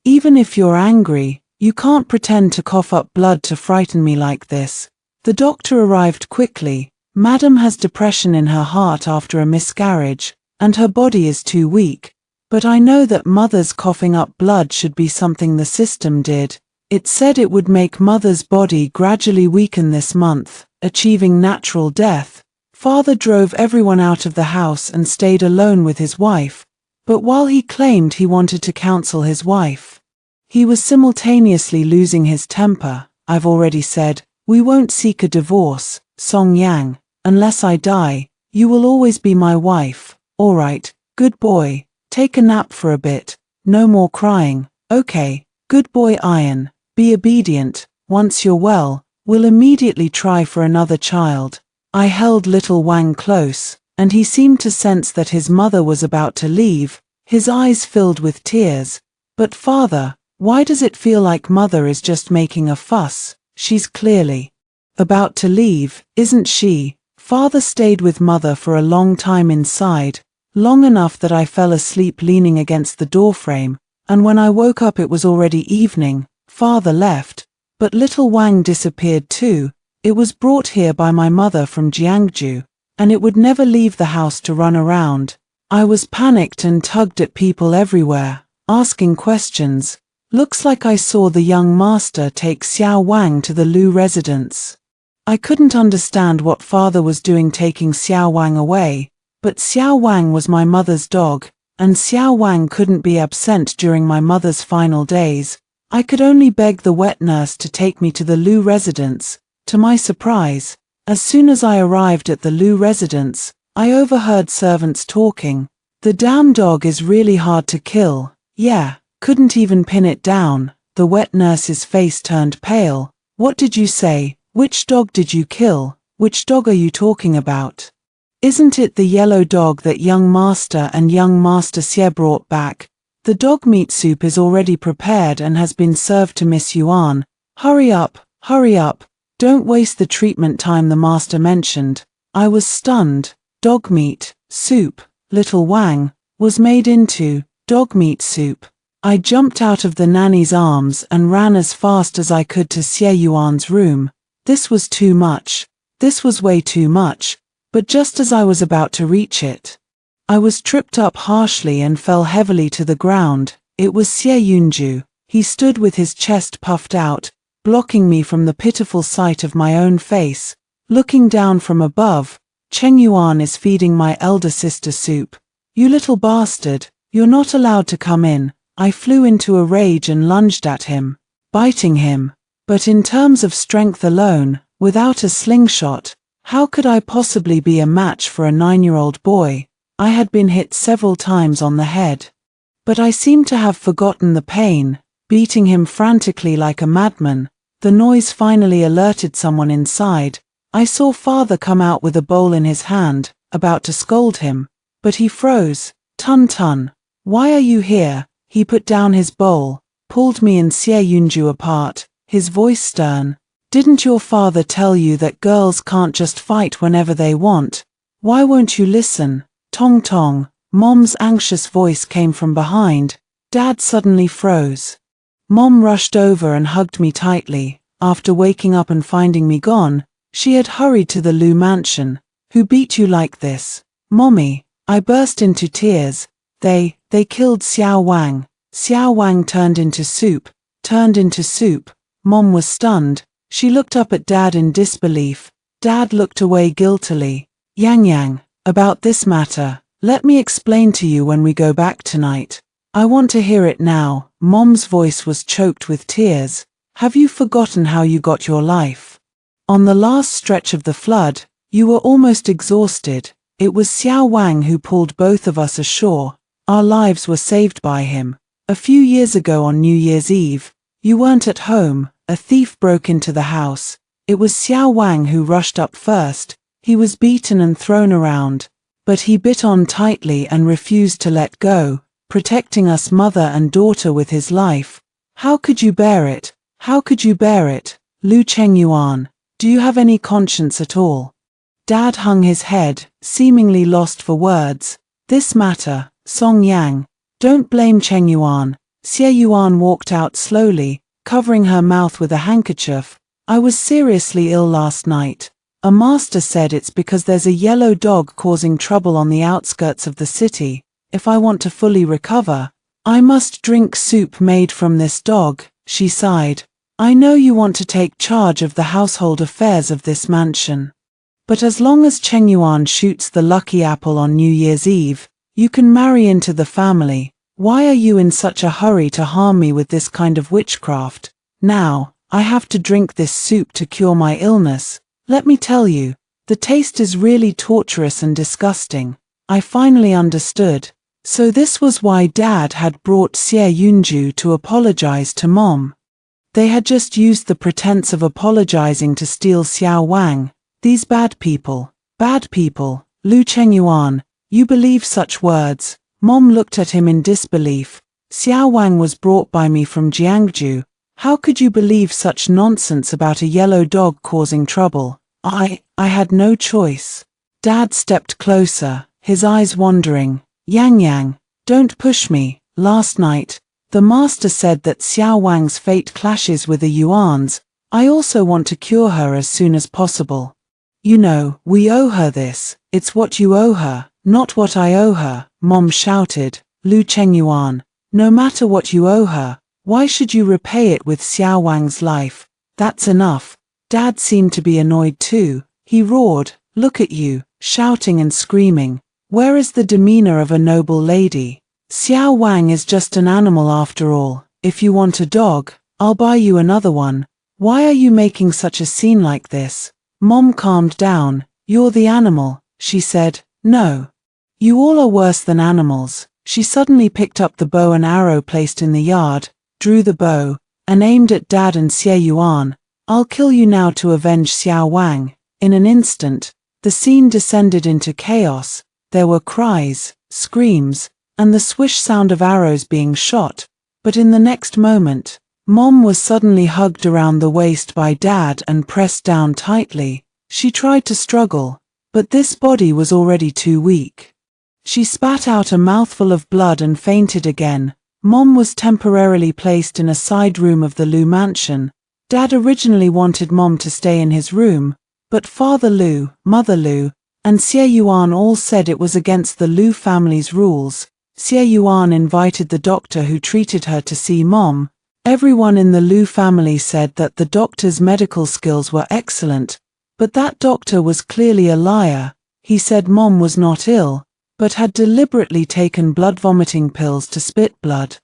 Even if you're angry, you can't pretend to cough up blood to frighten me like this. The doctor arrived quickly. Madam has depression in her heart after a miscarriage, and her body is too weak. But I know that mother's coughing up blood should be something the system did. It said it would make mother's body gradually weaken this month, achieving natural death. Father drove everyone out of the house and stayed alone with his wife, but while he claimed he wanted to counsel his wife, he was simultaneously losing his temper. I've already said, we won't seek a divorce, Song Yang. Unless I die, you will always be my wife. Alright, good boy, take a nap for a bit, no more crying. Okay, good boy Iron, be obedient. Once you're well, we'll immediately try for another child. I held little Wang close, and he seemed to sense that his mother was about to leave. His eyes filled with tears. But father, why does it feel like mother is just making a fuss? She's clearly about to leave, isn't she? Father stayed with mother for a long time inside, long enough that I fell asleep leaning against the doorframe, and when I woke up it was already evening. Father left, but little Wang disappeared too. It was brought here by my mother from Jiangju, and it would never leave the house to run around. I was panicked and tugged at people everywhere, asking questions. Looks like I saw the young master take Xiao Wang to the Lu residence. I couldn't understand what father was doing taking Xiao Wang away, but Xiao Wang was my mother's dog, and Xiao Wang couldn't be absent during my mother's final days. I could only beg the wet nurse to take me to the Lu residence. To my surprise, as soon as I arrived at the Lu residence, I overheard servants talking. The damn dog is really hard to kill. Yeah, couldn't even pin it down. The wet nurse's face turned pale. What did you say? Which dog did you kill? Which dog are you talking about? Isn't it the yellow dog that young master and young master Xie brought back? The dog meat soup is already prepared and has been served to Miss Yuan. Hurry up, hurry up. Don't waste the treatment time the master mentioned. I was stunned. Dog meat soup, little Wang, was made into dog meat soup. I jumped out of the nanny's arms and ran as fast as I could to Xie Yuan's room. This was too much. This was way too much. But just as I was about to reach it, I was tripped up harshly and fell heavily to the ground. It was Xie Yunju. He stood with his chest puffed out, blocking me from the pitiful sight of my own face. Looking down from above, Cheng Yuan is feeding my elder sister soup. You little bastard, you're not allowed to come in. I flew into a rage and lunged at him, biting him. But in terms of strength alone, without a slingshot, how could I possibly be a match for a 9-year-old boy? I had been hit several times on the head. But I seemed to have forgotten the pain, beating him frantically like a madman. The noise finally alerted someone inside. I saw father come out with a bowl in his hand, about to scold him, but he froze. Tun Tun, why are you here? He put down his bowl, pulled me and Xie Yunju apart, his voice stern. Didn't your father tell you that girls can't just fight whenever they want? Why won't you listen? Tong Tong, Mom's anxious voice came from behind. Dad suddenly froze. Mom rushed over and hugged me tightly. After waking up and finding me gone, she had hurried to the Lu mansion. Who beat you like this? Mommy, I burst into tears. They killed Xiao Wang. Xiao Wang turned into soup. Mom was stunned. She looked up at Dad in disbelief. Dad looked away guiltily. Yang, about this matter, let me explain to you when we go back tonight. I want to hear it now. Mom's voice was choked with tears. Have you forgotten how you got your life? On the last stretch of the flood, you were almost exhausted. It was Xiao Wang who pulled both of us ashore. Our lives were saved by him. A few years ago on New Year's Eve, you weren't at home. A thief broke into the house. It was Xiao Wang who rushed up first. He was beaten and thrown around, but he bit on tightly and refused to let go, protecting us mother and daughter with his life. How could you bear it? How could you bear it? Lu Chengyuan, do you have any conscience at all? Dad hung his head, seemingly lost for words. This matter, Song Yang. Don't blame Chengyuan. Xie Yuan walked out slowly, covering her mouth with a handkerchief. I was seriously ill last night. A master said it's because there's a yellow dog causing trouble on the outskirts of the city. If I want to fully recover, I must drink soup made from this dog, she sighed. I know you want to take charge of the household affairs of this mansion. But as long as Chengyuan shoots the lucky apple on New Year's Eve, you can marry into the family. Why are you in such a hurry to harm me with this kind of witchcraft? Now, I have to drink this soup to cure my illness. Let me tell you, the taste is really torturous and disgusting. I finally understood. So this was why Dad had brought Xie Yunju to apologize to Mom. They had just used the pretense of apologizing to steal Xiao Wang. These bad people. Lu Chengyuan, you believe such words? Mom looked at him in disbelief. Xiao Wang was brought by me from Jiangju. How could you believe such nonsense about a yellow dog causing trouble? I had no choice. Dad stepped closer, his eyes wandering. Yang, don't push me. Last night, the master said that Xiao Wang's fate clashes with the Yuan's. I also want to cure her as soon as possible. You know, we owe her this. It's what you owe her, not what I owe her, Mom shouted. Lu Chengyuan, no matter what you owe her, why should you repay it with Xiao Wang's life? That's enough. Dad seemed to be annoyed too. He roared, look at you, shouting and screaming. Where is the demeanor of a noble lady? Xiao Wang is just an animal after all. If you want a dog, I'll buy you another one. Why are you making such a scene like this? Mom calmed down. You're the animal, she said. No. You all are worse than animals. She suddenly picked up the bow and arrow placed in the yard, drew the bow, and aimed at Dad and Xie Yuan. I'll kill you now to avenge Xiao Wang. In an instant, the scene descended into chaos. There were cries, screams, and the swish sound of arrows being shot. But in the next moment, Mom was suddenly hugged around the waist by Dad and pressed down tightly. She tried to struggle, but this body was already too weak. She spat out a mouthful of blood and fainted again. Mom was temporarily placed in a side room of the Lu mansion. Dad originally wanted Mom to stay in his room, but Father Lu, Mother Lu, and Xie Yuan all said it was against the Lu family's rules. Xie Yuan invited the doctor who treated her to see Mom. Everyone in the Lu family said that the doctor's medical skills were excellent, but that doctor was clearly a liar. He said Mom was not ill, but had deliberately taken blood-vomiting pills to spit blood.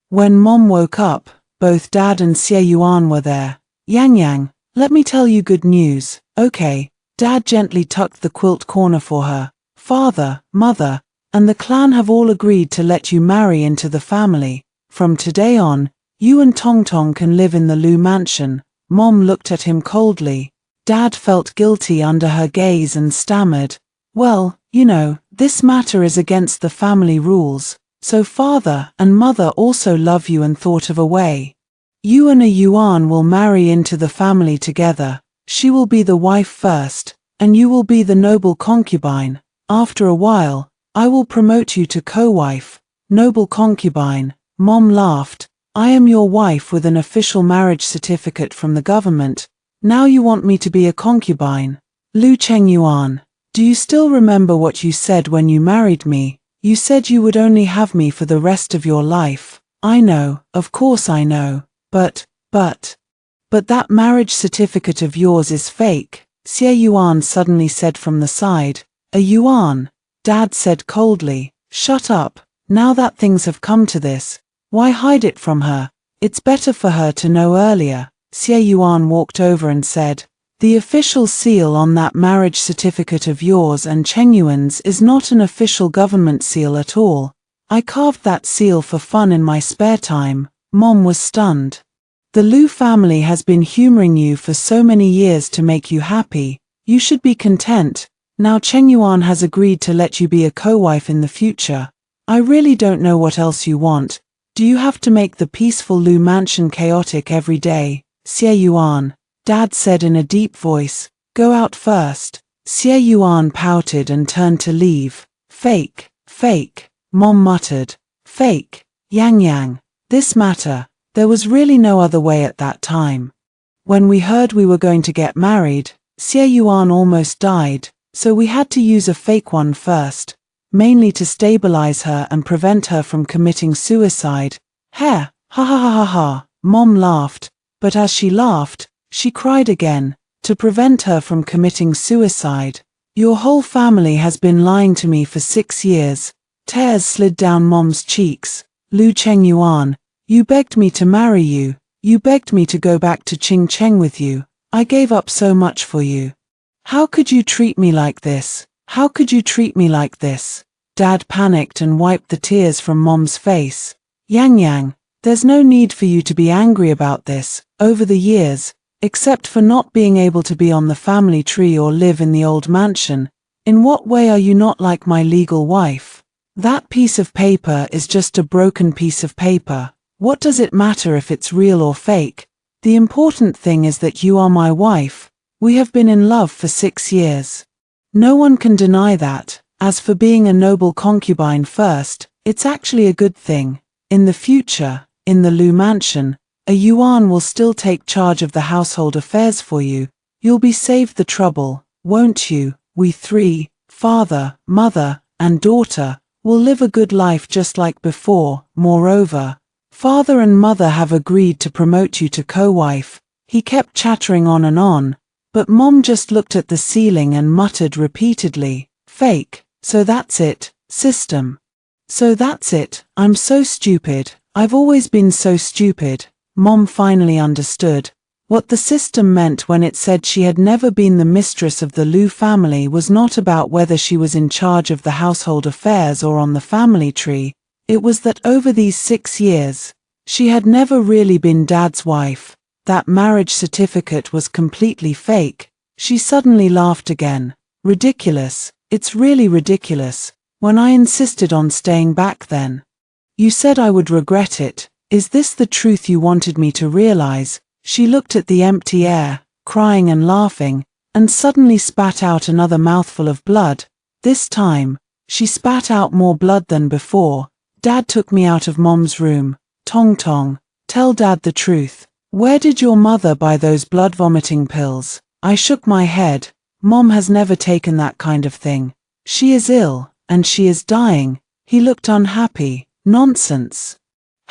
When Mom woke up, both Dad and Xie Yuan were there. Yang, let me tell you good news. Okay. Dad gently tucked the quilt corner for her. Father, Mother, and the clan have all agreed to let you marry into the family. From today on, you and Tong Tong can live in the Lu mansion. Mom looked at him coldly. Dad felt guilty under her gaze and stammered, "Well, this matter is against the family rules, so father and mother also love you and thought of a way. You and a Yuan will marry into the family together. She will be the wife first, and you will be the noble concubine. After a while, I will promote you to co-wife, noble concubine." Mom laughed. "I am your wife with an official marriage certificate from the government. Now you want me to be a concubine? Lu Chengyuan, do you still remember what you said when you married me? You said you would only have me for the rest of your life." "I know, of course I know, but that marriage certificate of yours is fake," Xie Yuan suddenly said from the side. "A Yuan?" Dad said coldly. "Shut up, now that things have come to this. Why hide it from her? It's better for her to know earlier." Xie Yuan walked over and said, "The official seal on that marriage certificate of yours and Chengyuan's is not an official government seal at all. I carved that seal for fun in my spare time." Mom was stunned. "The Lu family has been humoring you for so many years to make you happy. You should be content. Now Chengyuan has agreed to let you be a co-wife in the future. I really don't know what else you want. Do you have to make the peaceful Lu mansion chaotic every day?" "Xie Yuan," Dad said in a deep voice, "go out first." Xie Yuan pouted and turned to leave. Fake, Mom muttered. Fake, Yang. This matter, there was really no other way at that time. When we heard we were going to get married, Xie Yuan almost died, so we had to use a fake one first, mainly to stabilize her and prevent her from committing suicide. Ha ha ha ha ha. Mom laughed, but as she laughed, she cried again, to prevent her from committing suicide. "Your whole family has been lying to me for 6 years. Tears slid down Mom's cheeks. "Lu Chengyuan, you begged me to marry you. You begged me to go back to Qingcheng with you. I gave up so much for you. How could you treat me like this? How could you treat me like this?" Dad panicked and wiped the tears from Mom's face. Yang, there's no need for you to be angry about this. Over the years, except for not being able to be on the family tree or live in the old mansion, in what way are you not like my legal wife? That piece of paper is just a broken piece of paper. What does it matter if it's real or fake? The important thing is that you are my wife. We have been in love for 6 years. No one can deny that. As for being a noble concubine first, it's actually a good thing. In the future, in the Lu mansion, a Yuan will still take charge of the household affairs for you. You'll be saved the trouble, won't you? We 3, father, mother, and daughter, will live a good life just like before. Moreover, father and mother have agreed to promote you to co-wife." He kept chattering on, but Mom just looked at the ceiling and muttered repeatedly, "Fake, so that's it, system. So that's it, I'm so stupid, I've always been so stupid." Mom finally understood. What the system meant when it said she had never been the mistress of the Lu family was not about whether she was in charge of the household affairs or on the family tree. It was that over these 6 years, she had never really been Dad's wife. That marriage certificate was completely fake. She suddenly laughed again. "Ridiculous, it's really ridiculous. When I insisted on staying back then, you said I would regret it. Is this the truth you wanted me to realize?" She looked at the empty air, crying and laughing, and suddenly spat out another mouthful of blood. This time, she spat out more blood than before. "Dad took me out of Mom's room. Tong, tell Dad the truth. Where did your mother buy those blood-vomiting pills?" I shook my head. "Mom has never taken that kind of thing. She is ill, and she is dying." He looked unhappy. "Nonsense.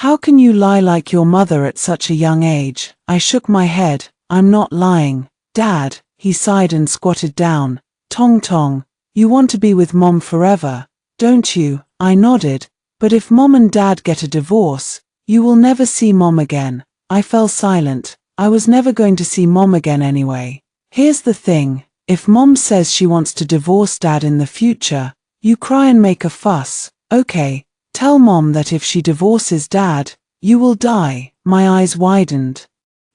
How can you lie like your mother at such a young age?" I shook my head. "I'm not lying, Dad." He sighed and squatted down. Tong, you want to be with Mom forever, don't you?" I nodded. "But if Mom and Dad get a divorce, you will never see Mom again." I fell silent. I was never going to see Mom again anyway. "Here's the thing, if Mom says she wants to divorce Dad in the future, you cry and make a fuss. Okay, tell Mom that if she divorces Dad, you will die." My eyes widened.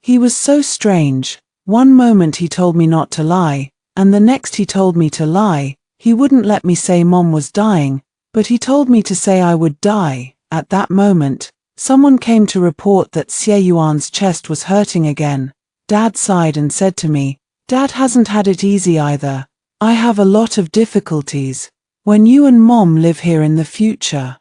He was so strange. One moment he told me not to lie, and the next he told me to lie. He wouldn't let me say Mom was dying, but he told me to say I would die. At that moment, someone came to report that Xie Yuan's chest was hurting again. Dad sighed and said to me, "Dad hasn't had it easy either. I have a lot of difficulties. When you and Mom live here in the future,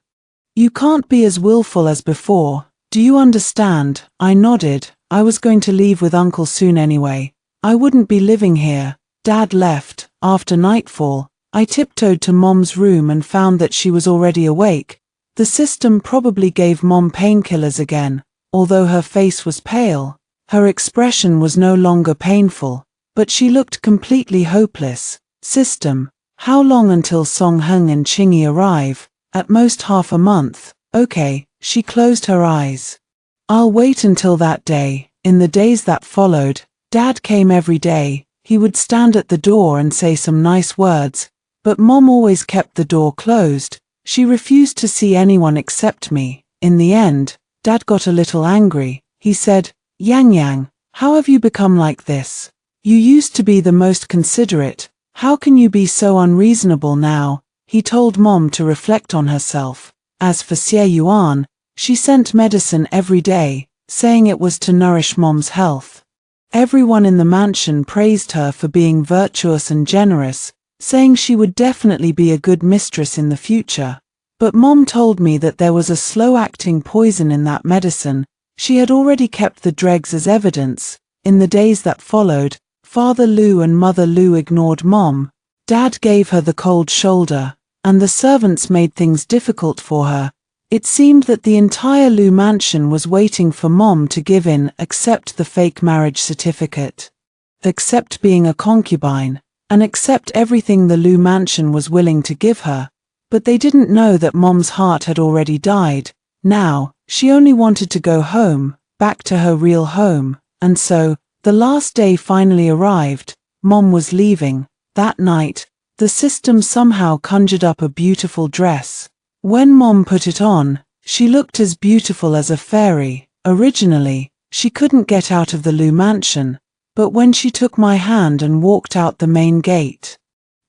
you can't be as willful as before. Do you understand?" I nodded. I was going to leave with Uncle soon anyway. I wouldn't be living here. Dad left. After nightfall, I tiptoed to Mom's room and found that she was already awake. The system probably gave Mom painkillers again. Although her face was pale, her expression was no longer painful, but she looked completely hopeless. System, how long until Song Heng and Chingy arrive? At most half a month. Okay, she closed her eyes. I'll wait until that day. In the days that followed, Dad came every day. He would stand at the door and say some nice words, but Mom always kept the door closed. She refused to see anyone except me. In the end, Dad got a little angry. He said, "Yang Yang, how have you become like this? You used to be the most considerate. How can you be so unreasonable now?" He told Mom to reflect on herself. As for Xie Yuan, she sent medicine every day, saying it was to nourish Mom's health. Everyone in the mansion praised her for being virtuous and generous, saying she would definitely be a good mistress in the future. But Mom told me that there was a slow-acting poison in that medicine. She had already kept the dregs as evidence. In the days that followed, Father Lu and Mother Lu ignored Mom. Dad gave her the cold shoulder, and the servants made things difficult for her. It seemed that the entire Lu mansion was waiting for Mom to give in, accept the fake marriage certificate, accept being a concubine, and accept everything the Lu mansion was willing to give her. But they didn't know that Mom's heart had already died. Now, she only wanted to go home, back to her real home. And so, the last day finally arrived. Mom was leaving. That night, the system somehow conjured up a beautiful dress. When Mom put it on, she looked as beautiful as a fairy. Originally, she couldn't get out of the Lu mansion, but when she took my hand and walked out the main gate,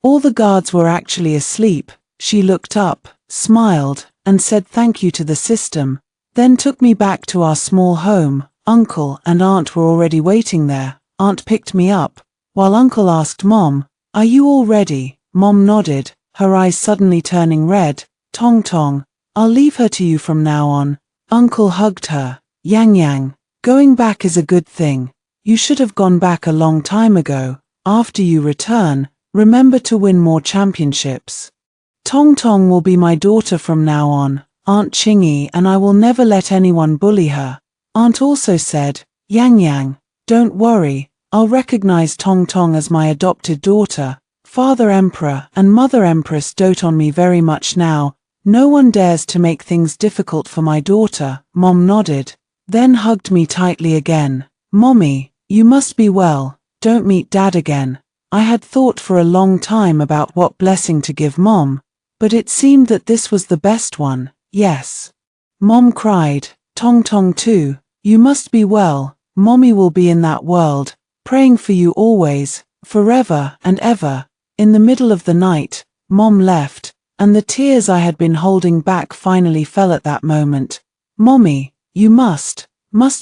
all the guards were actually asleep. She looked up, smiled, and said thank you to the system, then took me back to our small home. Uncle and Aunt were already waiting there. Aunt picked me up, while Uncle asked Mom, "Are you all ready?" Mom nodded, her eyes suddenly turning red. "Tong Tong, I'll leave her to you from now on." Uncle hugged her. "Yang Yang, going back is a good thing. You should have gone back a long time ago. After you return, remember to win more championships. Tong Tong will be my daughter from now on, Aunt Chingy, and I will never let anyone bully her." Aunt also said, "Yang Yang, don't worry, I'll recognize Tong Tong as my adopted daughter. Father Emperor and Mother Empress dote on me very much now. No one dares to make things difficult for my daughter." Mom nodded, then hugged me tightly again. "Mommy, you must be well. Don't meet Dad again." I had thought for a long time about what blessing to give Mom, but it seemed that this was the best one. Yes. Mom cried, "Tong Tong too. You must be well. Mommy will be in that world, praying for you always, forever and ever." In the middle of the night, Mom left, and the tears I had been holding back finally fell at that moment. "Mommy, you must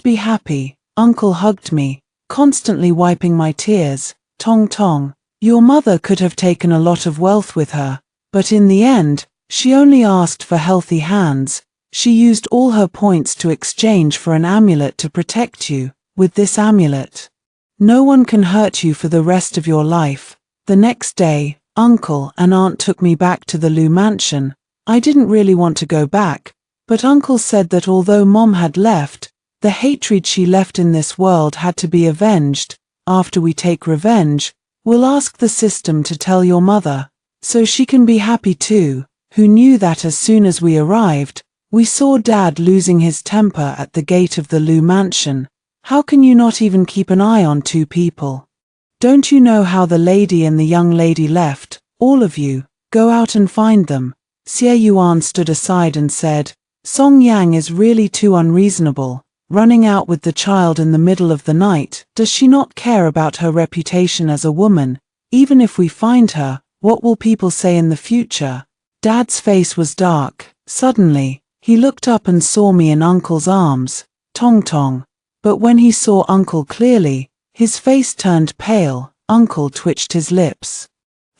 be happy." Uncle hugged me, constantly wiping my tears. "Tong Tong, your mother could have taken a lot of wealth with her, but in the end, she only asked for healthy hands. She used all her points to exchange for an amulet to protect you. With this amulet, no one can hurt you for the rest of your life." The next day, Uncle and Aunt took me back to the Lu mansion. I didn't really want to go back, but Uncle said that although Mom had left, the hatred she left in this world had to be avenged. "After we take revenge, we'll ask the system to tell your mother, so she can be happy too." Who knew that as soon as we arrived, we saw Dad losing his temper at the gate of the Lu mansion. How can you not even keep an eye on two people? Don't you know how the lady and the young lady left? All of you, go out and find them. Xie Yuan stood aside and said, "Song Yang is really too unreasonable. running out with the child in the middle of the night. Does she not care about her reputation as a woman? Even if we find her, what will people say in the future? Dad's face was dark. Suddenly, he looked up and saw me in Uncle's arms. Tong Tong. But when he saw Uncle clearly, his face turned pale. Uncle twitched his lips,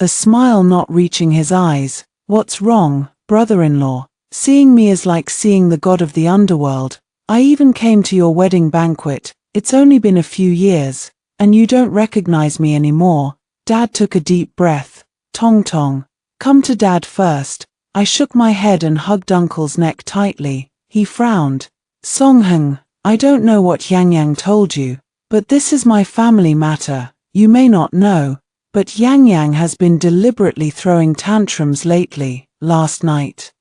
a smile not reaching his eyes. What's wrong, brother-in-law? Seeing me is like seeing the god of the underworld. I even came to your wedding banquet. It's only been a few years, and you don't recognize me anymore. Dad took a deep breath. Tong Tong, come to Dad first. I shook my head and hugged Uncle's neck tightly. He frowned. Song Heng, I don't know what Yang Yang told you, but this is my family matter. You may not know, but Yang Yang has been deliberately throwing tantrums lately. Last night,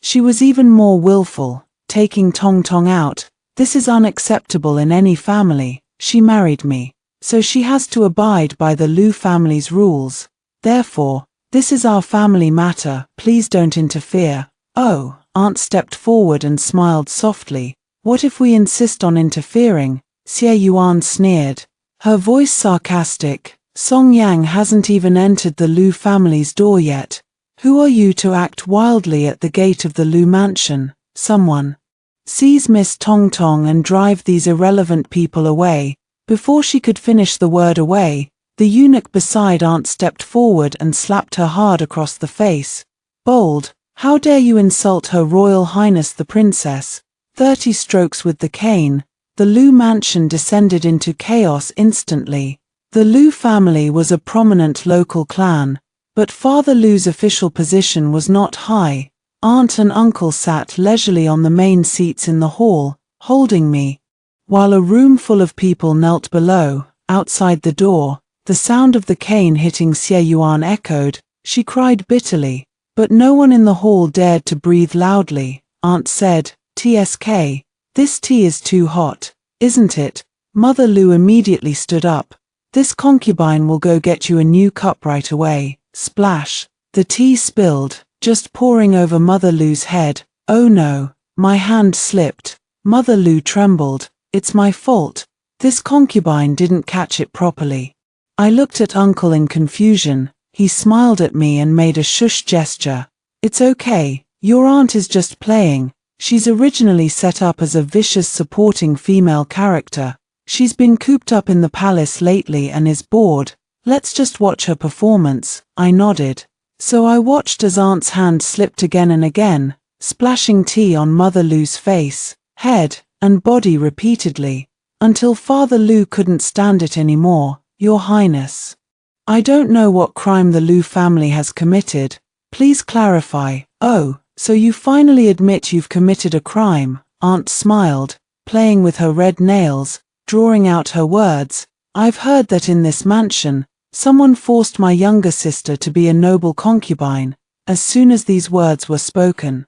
she was even more willful, taking Tong Tong out. This is unacceptable in any family. She married me, so she has to abide by the Lu family's rules. Therefore, this is our family matter. Please don't interfere. Oh, Aunt stepped forward and smiled softly. What if we insist on interfering? Xie Yuan sneered, her voice sarcastic. Song Yang hasn't even entered the Lu family's door yet. Who are you to act wildly at the gate of the Lu mansion? Someone, seize Miss Tong Tong and drive these irrelevant people away. Before she could finish the word away, the eunuch beside Aunt stepped forward and slapped her hard across the face. Bold, how dare you insult Her Royal Highness the Princess? 30 strokes with the cane. The Lu mansion descended into chaos instantly. The Lu family was a prominent local clan, but Father Lu's official position was not high. Aunt and uncle sat leisurely on the main seats in the hall, holding me, while a room full of people knelt below. Outside the door, the sound of the cane hitting Xie Yuan echoed. She cried bitterly, but no one in the hall dared to breathe loudly. Aunt said, "TSK, this tea is too hot, isn't it?" Mother Lu immediately stood up. "This concubine will go get you a new cup right away." Splash. The tea spilled, just pouring over Mother Lu's head. Oh no, my hand slipped. Mother Lu trembled. It's my fault. This concubine didn't catch it properly. I looked at Uncle in confusion. He smiled at me and made a shush gesture. It's okay, your aunt is just playing. She's originally set up as a vicious supporting female character. She's been cooped up in the palace lately and is bored. Let's just watch her performance. I nodded. So I watched as Aunt's hand slipped again and again, splashing tea on Mother Lu's face, head, and body repeatedly, until Father Lu couldn't stand it anymore. Your Highness, I don't know what crime the Lu family has committed. Please clarify. Oh, so you finally admit you've committed a crime. Aunt smiled, playing with her red nails, drawing out her words. I've heard that in this mansion, someone forced my younger sister to be a noble concubine. As soon as these words were spoken,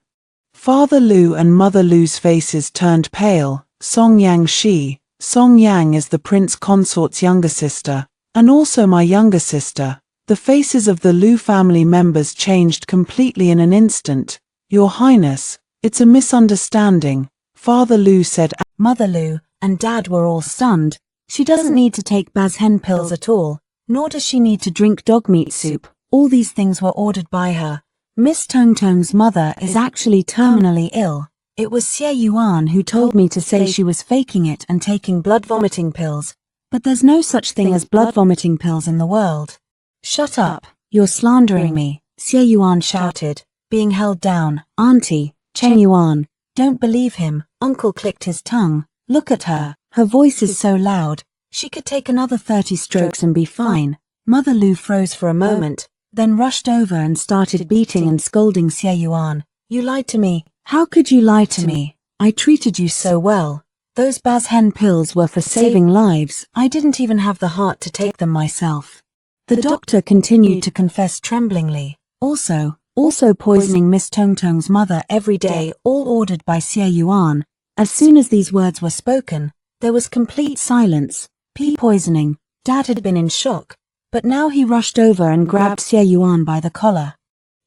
Father Lu and Mother Lu's faces turned pale. Song Yang Shi. Song Yang is the prince consort's younger sister, and also my younger sister. The faces of the Lu family members changed completely in an instant. Your Highness, it's a misunderstanding, Father Lu said. Mother Lu and Dad were all stunned. She doesn't need to take Bazhen pills at all, nor does she need to drink dog meat soup. All these things were ordered by her. Miss Tong Tong's mother is actually terminally ill. It was Xie Yuan who told me to say she was faking it and taking blood vomiting pills, but there's no such thing as blood vomiting pills in the world. Shut up, you're slandering me, Xie Yuan shouted, being held down. Auntie, Chen Yuan, don't believe him. Uncle clicked his tongue. Look at her, her voice is so loud, she could take another 30 strokes and be fine. Mother Lu froze for a moment, then rushed over and started beating and scolding Xie Yuan. You lied to me. How could you lie to me? I treated you so well. Those Bazhen pills were for saving lives. I didn't even have the heart to take them myself. The doctor continued to confess tremblingly. Also poisoning Miss Tong Tong's mother every day, all ordered by Xie Yuan. As soon as these words were spoken, there was complete silence. Pea poisoning. Dad had been in shock, but now he rushed over and grabbed Xie Yuan by the collar.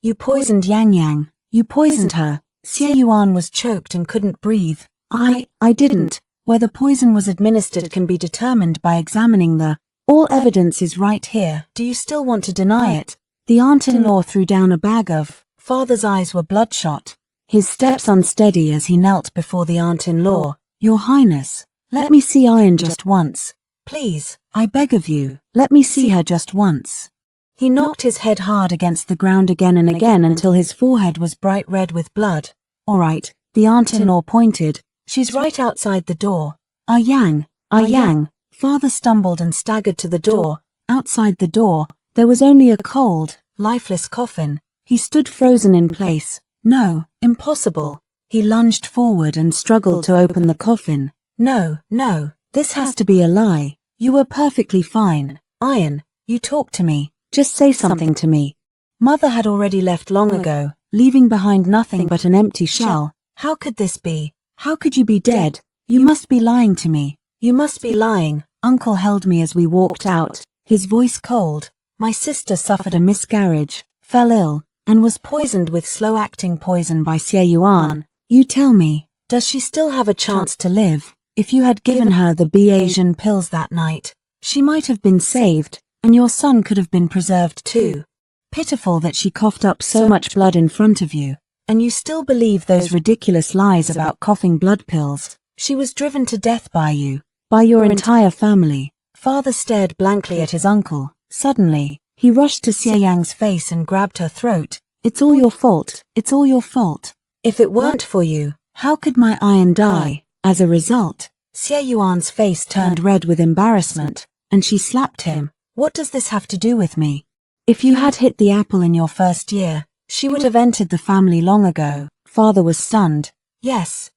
You poisoned Yang Yang. You poisoned her. Xie Yuan was choked and couldn't breathe. I didn't. where the poison was administered can be determined by examining the all evidence is right here. Do you still want to deny it? The aunt-in-law threw down a bag of. Father's eyes were bloodshot, his steps unsteady as he knelt before the aunt-in-law. Your Highness, let me see Iron just once. Please, I beg of you, let me see her just once. He knocked his head hard against the ground again and again until his forehead was bright red with blood. All right, the aunt-in-law pointed. She's right outside the door. Ah Yang, Ah Yang. Father stumbled and staggered to the door. Outside the door, there was only a cold, lifeless coffin. He stood frozen in place. No, impossible. He lunged forward and struggled to open the coffin. No, no, this has to be a lie. You were perfectly fine. Iron, you talk to me. Just say something to me. Mother had already left long ago, leaving behind nothing but an empty shell. How could this be? How could you be dead? You must be lying to me. You must be lying. Uncle held me as we walked out, his voice cold. My sister suffered a miscarriage, fell ill, and was poisoned with slow-acting poison by Xie Yuan. You tell me, does she still have a chance to live? If you had given her the Asian pills that night, she might have been saved, and your son could have been preserved too. Pitiful that she coughed up so much blood in front of you, and you still believe those ridiculous lies about coughing blood pills. She was driven to death by you, by your entire family. Father stared blankly at his uncle. Suddenly, he rushed to Xie Yang's face and grabbed her throat. It's all your fault. It's all your fault. If it weren't for you, how could my Iron die? As a result, Xie Yuan's face turned red with embarrassment, and she slapped him. What does this have to do with me? If you had hit the apple in your first year, she would have entered the family long ago. Father was stunned. Yes,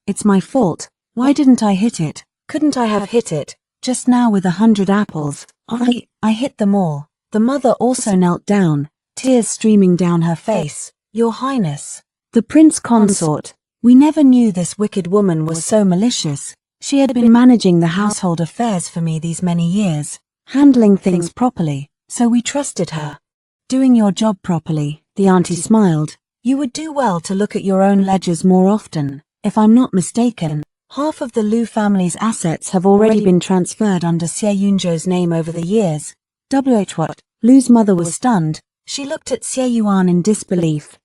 it's my fault. Why didn't I hit it? Couldn't I have hit it? Just now with 100 apples. I hit them all. The mother also knelt down, tears streaming down her face. Your Highness, the prince consort. We never knew this wicked woman was so malicious. She had been managing the household affairs for me these many years, handling things properly, so we trusted her. Doing your job properly, the auntie smiled. You would do well to look at your own ledgers more often. If I'm not mistaken, half of the Lu family's assets have already been transferred under Xie Yunzhou's name over the years. What? Lu's mother was stunned. She looked at Xie Yuan in disbelief.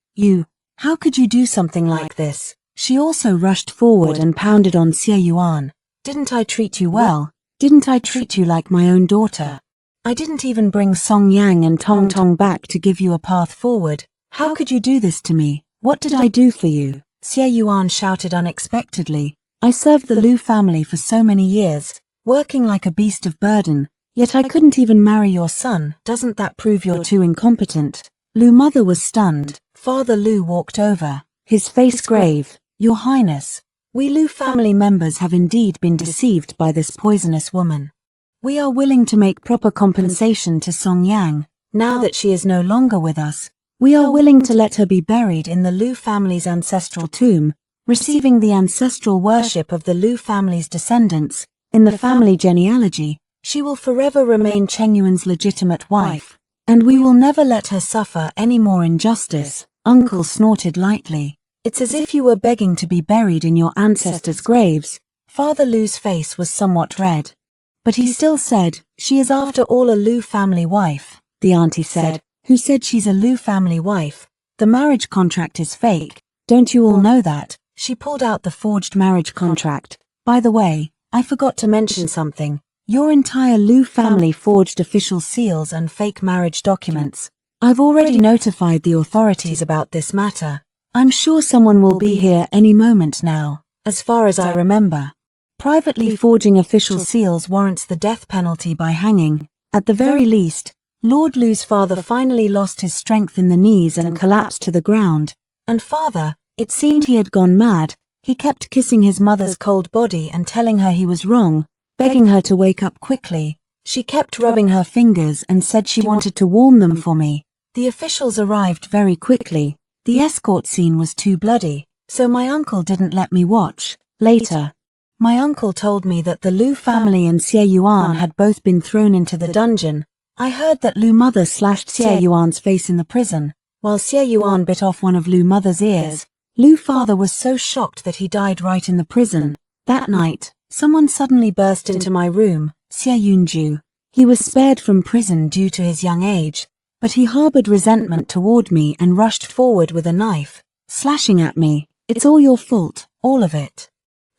How could you do something like this? She also rushed forward and pounded on Xie Yuan. Didn't I treat you well? Didn't I treat you like my own daughter? I didn't even bring Song Yang and Tong Tong back to give you a path forward. How could you do this to me? What did I do for you? Xie Yuan shouted unexpectedly. I served the Lu family for so many years, working like a beast of burden, yet I couldn't even marry your son. Doesn't that prove you're too incompetent? Lu's mother was stunned. Father Lu walked over, his face grave. Your Highness, we Lu family members have indeed been deceived by this poisonous woman. We are willing to make proper compensation to Song Yang. Now that she is no longer with us, we are willing to let her be buried in the Lu family's ancestral tomb, receiving the ancestral worship of the Lu family's descendants. In the family genealogy, she will forever remain Cheng Yuan's legitimate wife, and we will never let her suffer any more injustice. Uncle snorted lightly. It's as if you were begging to be buried in your ancestors' graves. Father Lu's face was somewhat red, but he still said, she is after all a Lu family wife. The auntie said, who said she's a Lu family wife? The marriage contract is fake. Don't you all know that? She pulled out the forged marriage contract. By the way, I forgot to mention something. Your entire Lu family forged official seals and fake marriage documents. I've already notified the authorities about this matter. I'm sure someone will be here any moment now. As far as I remember, privately forging official seals warrants the death penalty by hanging. At the very least, Lord Lu's father finally lost his strength in the knees and collapsed to the ground. And father, it seemed he had gone mad. He kept kissing his mother's cold body and telling her he was wrong, begging her to wake up quickly. She kept rubbing her fingers and said she wanted to warm them for me. The officials arrived very quickly. The escort scene was too bloody, so my uncle didn't let me watch. Later, my uncle told me that the Lu family and Xie Yuan had both been thrown into the dungeon. I heard that Lu mother slashed Xie Yuan's face in the prison, while Xie Yuan bit off one of Lu mother's ears. Lu father was so shocked that he died right in the prison. That night, someone suddenly burst into my room, Xie Yunju. He was spared from prison due to his young age, but he harbored resentment toward me and rushed forward with a knife, slashing at me. It's all your fault, all of it.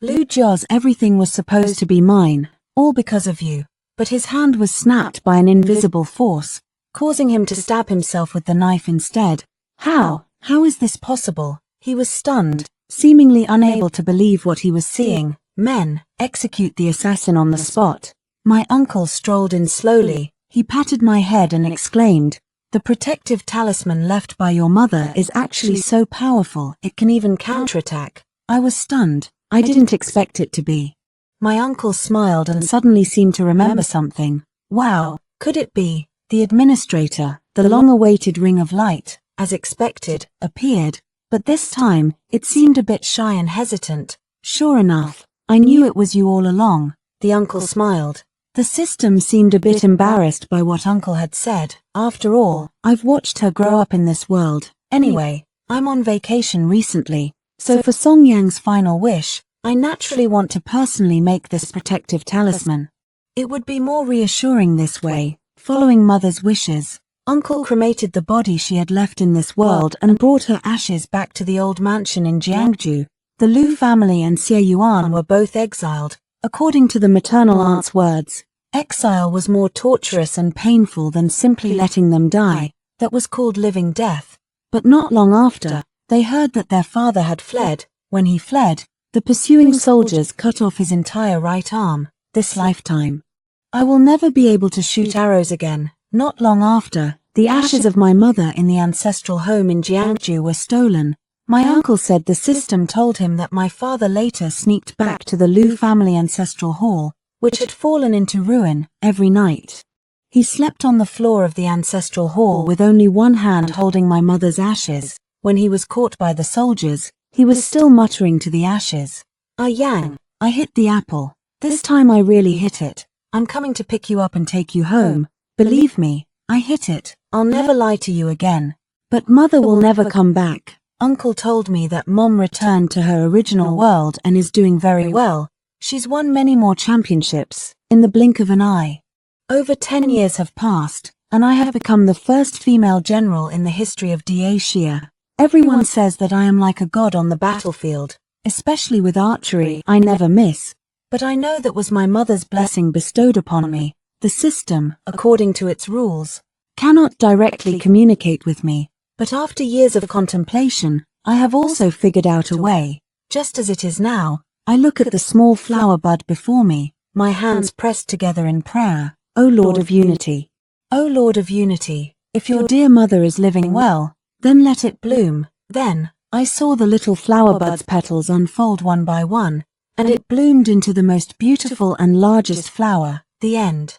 Lu Jia's everything was supposed to be mine, all because of you. But his hand was snapped by an invisible force, causing him to stab himself with the knife instead. How? How is this possible? He was stunned, seemingly unable to believe what he was seeing. Men, execute the assassin on the spot. My uncle strolled in slowly. He patted my head and exclaimed, "The protective talisman left by your mother is actually so powerful it can even counterattack." I was stunned. I didn't expect it to be. My uncle smiled and suddenly seemed to remember something. Wow, could it be? The administrator, the long-awaited ring of light, as expected, appeared, but this time, it seemed a bit shy and hesitant. Sure enough, I knew it was you all along. The uncle smiled. The system seemed a bit embarrassed by what uncle had said. After all, I've watched her grow up in this world. Anyway, I'm on vacation recently, so for Song Yang's final wish, I naturally want to personally make this protective talisman. It would be more reassuring this way, following mother's wishes. Uncle cremated the body she had left in this world and brought her ashes back to the old mansion in Jiangju. The Lu family and Xie Yuan were both exiled. According to the maternal aunt's words, exile was more torturous and painful than simply letting them die. That was called living death. But not long after, they heard that their father had fled. When he fled, the pursuing soldiers cut off his entire right arm. This lifetime, I will never be able to shoot arrows again. Not long after, the ashes of my mother in the ancestral home in Jiangju were stolen. My uncle said the system told him that my father later sneaked back to the Lu family ancestral hall, which had fallen into ruin, every night. He slept on the floor of the ancestral hall with only one hand holding my mother's ashes. When he was caught by the soldiers, he was still muttering to the ashes. "Ah Yang, I hit the apple. This time I really hit it. I'm coming to pick you up and take you home. Believe me, I hit it. I'll never lie to you again." But mother will never come back. Uncle told me that mom returned to her original world and is doing very well. She's won many more championships, in the blink of an eye. Over 10 years have passed, and I have become the first female general in the history of Dacia. Everyone says that I am like a god on the battlefield, especially with archery. I never miss. But I know that was my mother's blessing bestowed upon me. The system, according to its rules, cannot directly communicate with me. But after years of contemplation, I have also figured out a way. Just as it is now, I look at the small flower bud before me, my hands pressed together in prayer. O Lord of Unity. O Lord of Unity, if your dear mother is living well, then let it bloom. Then, I saw the little flower bud's petals unfold one by one, and it bloomed into the most beautiful and largest flower. The end.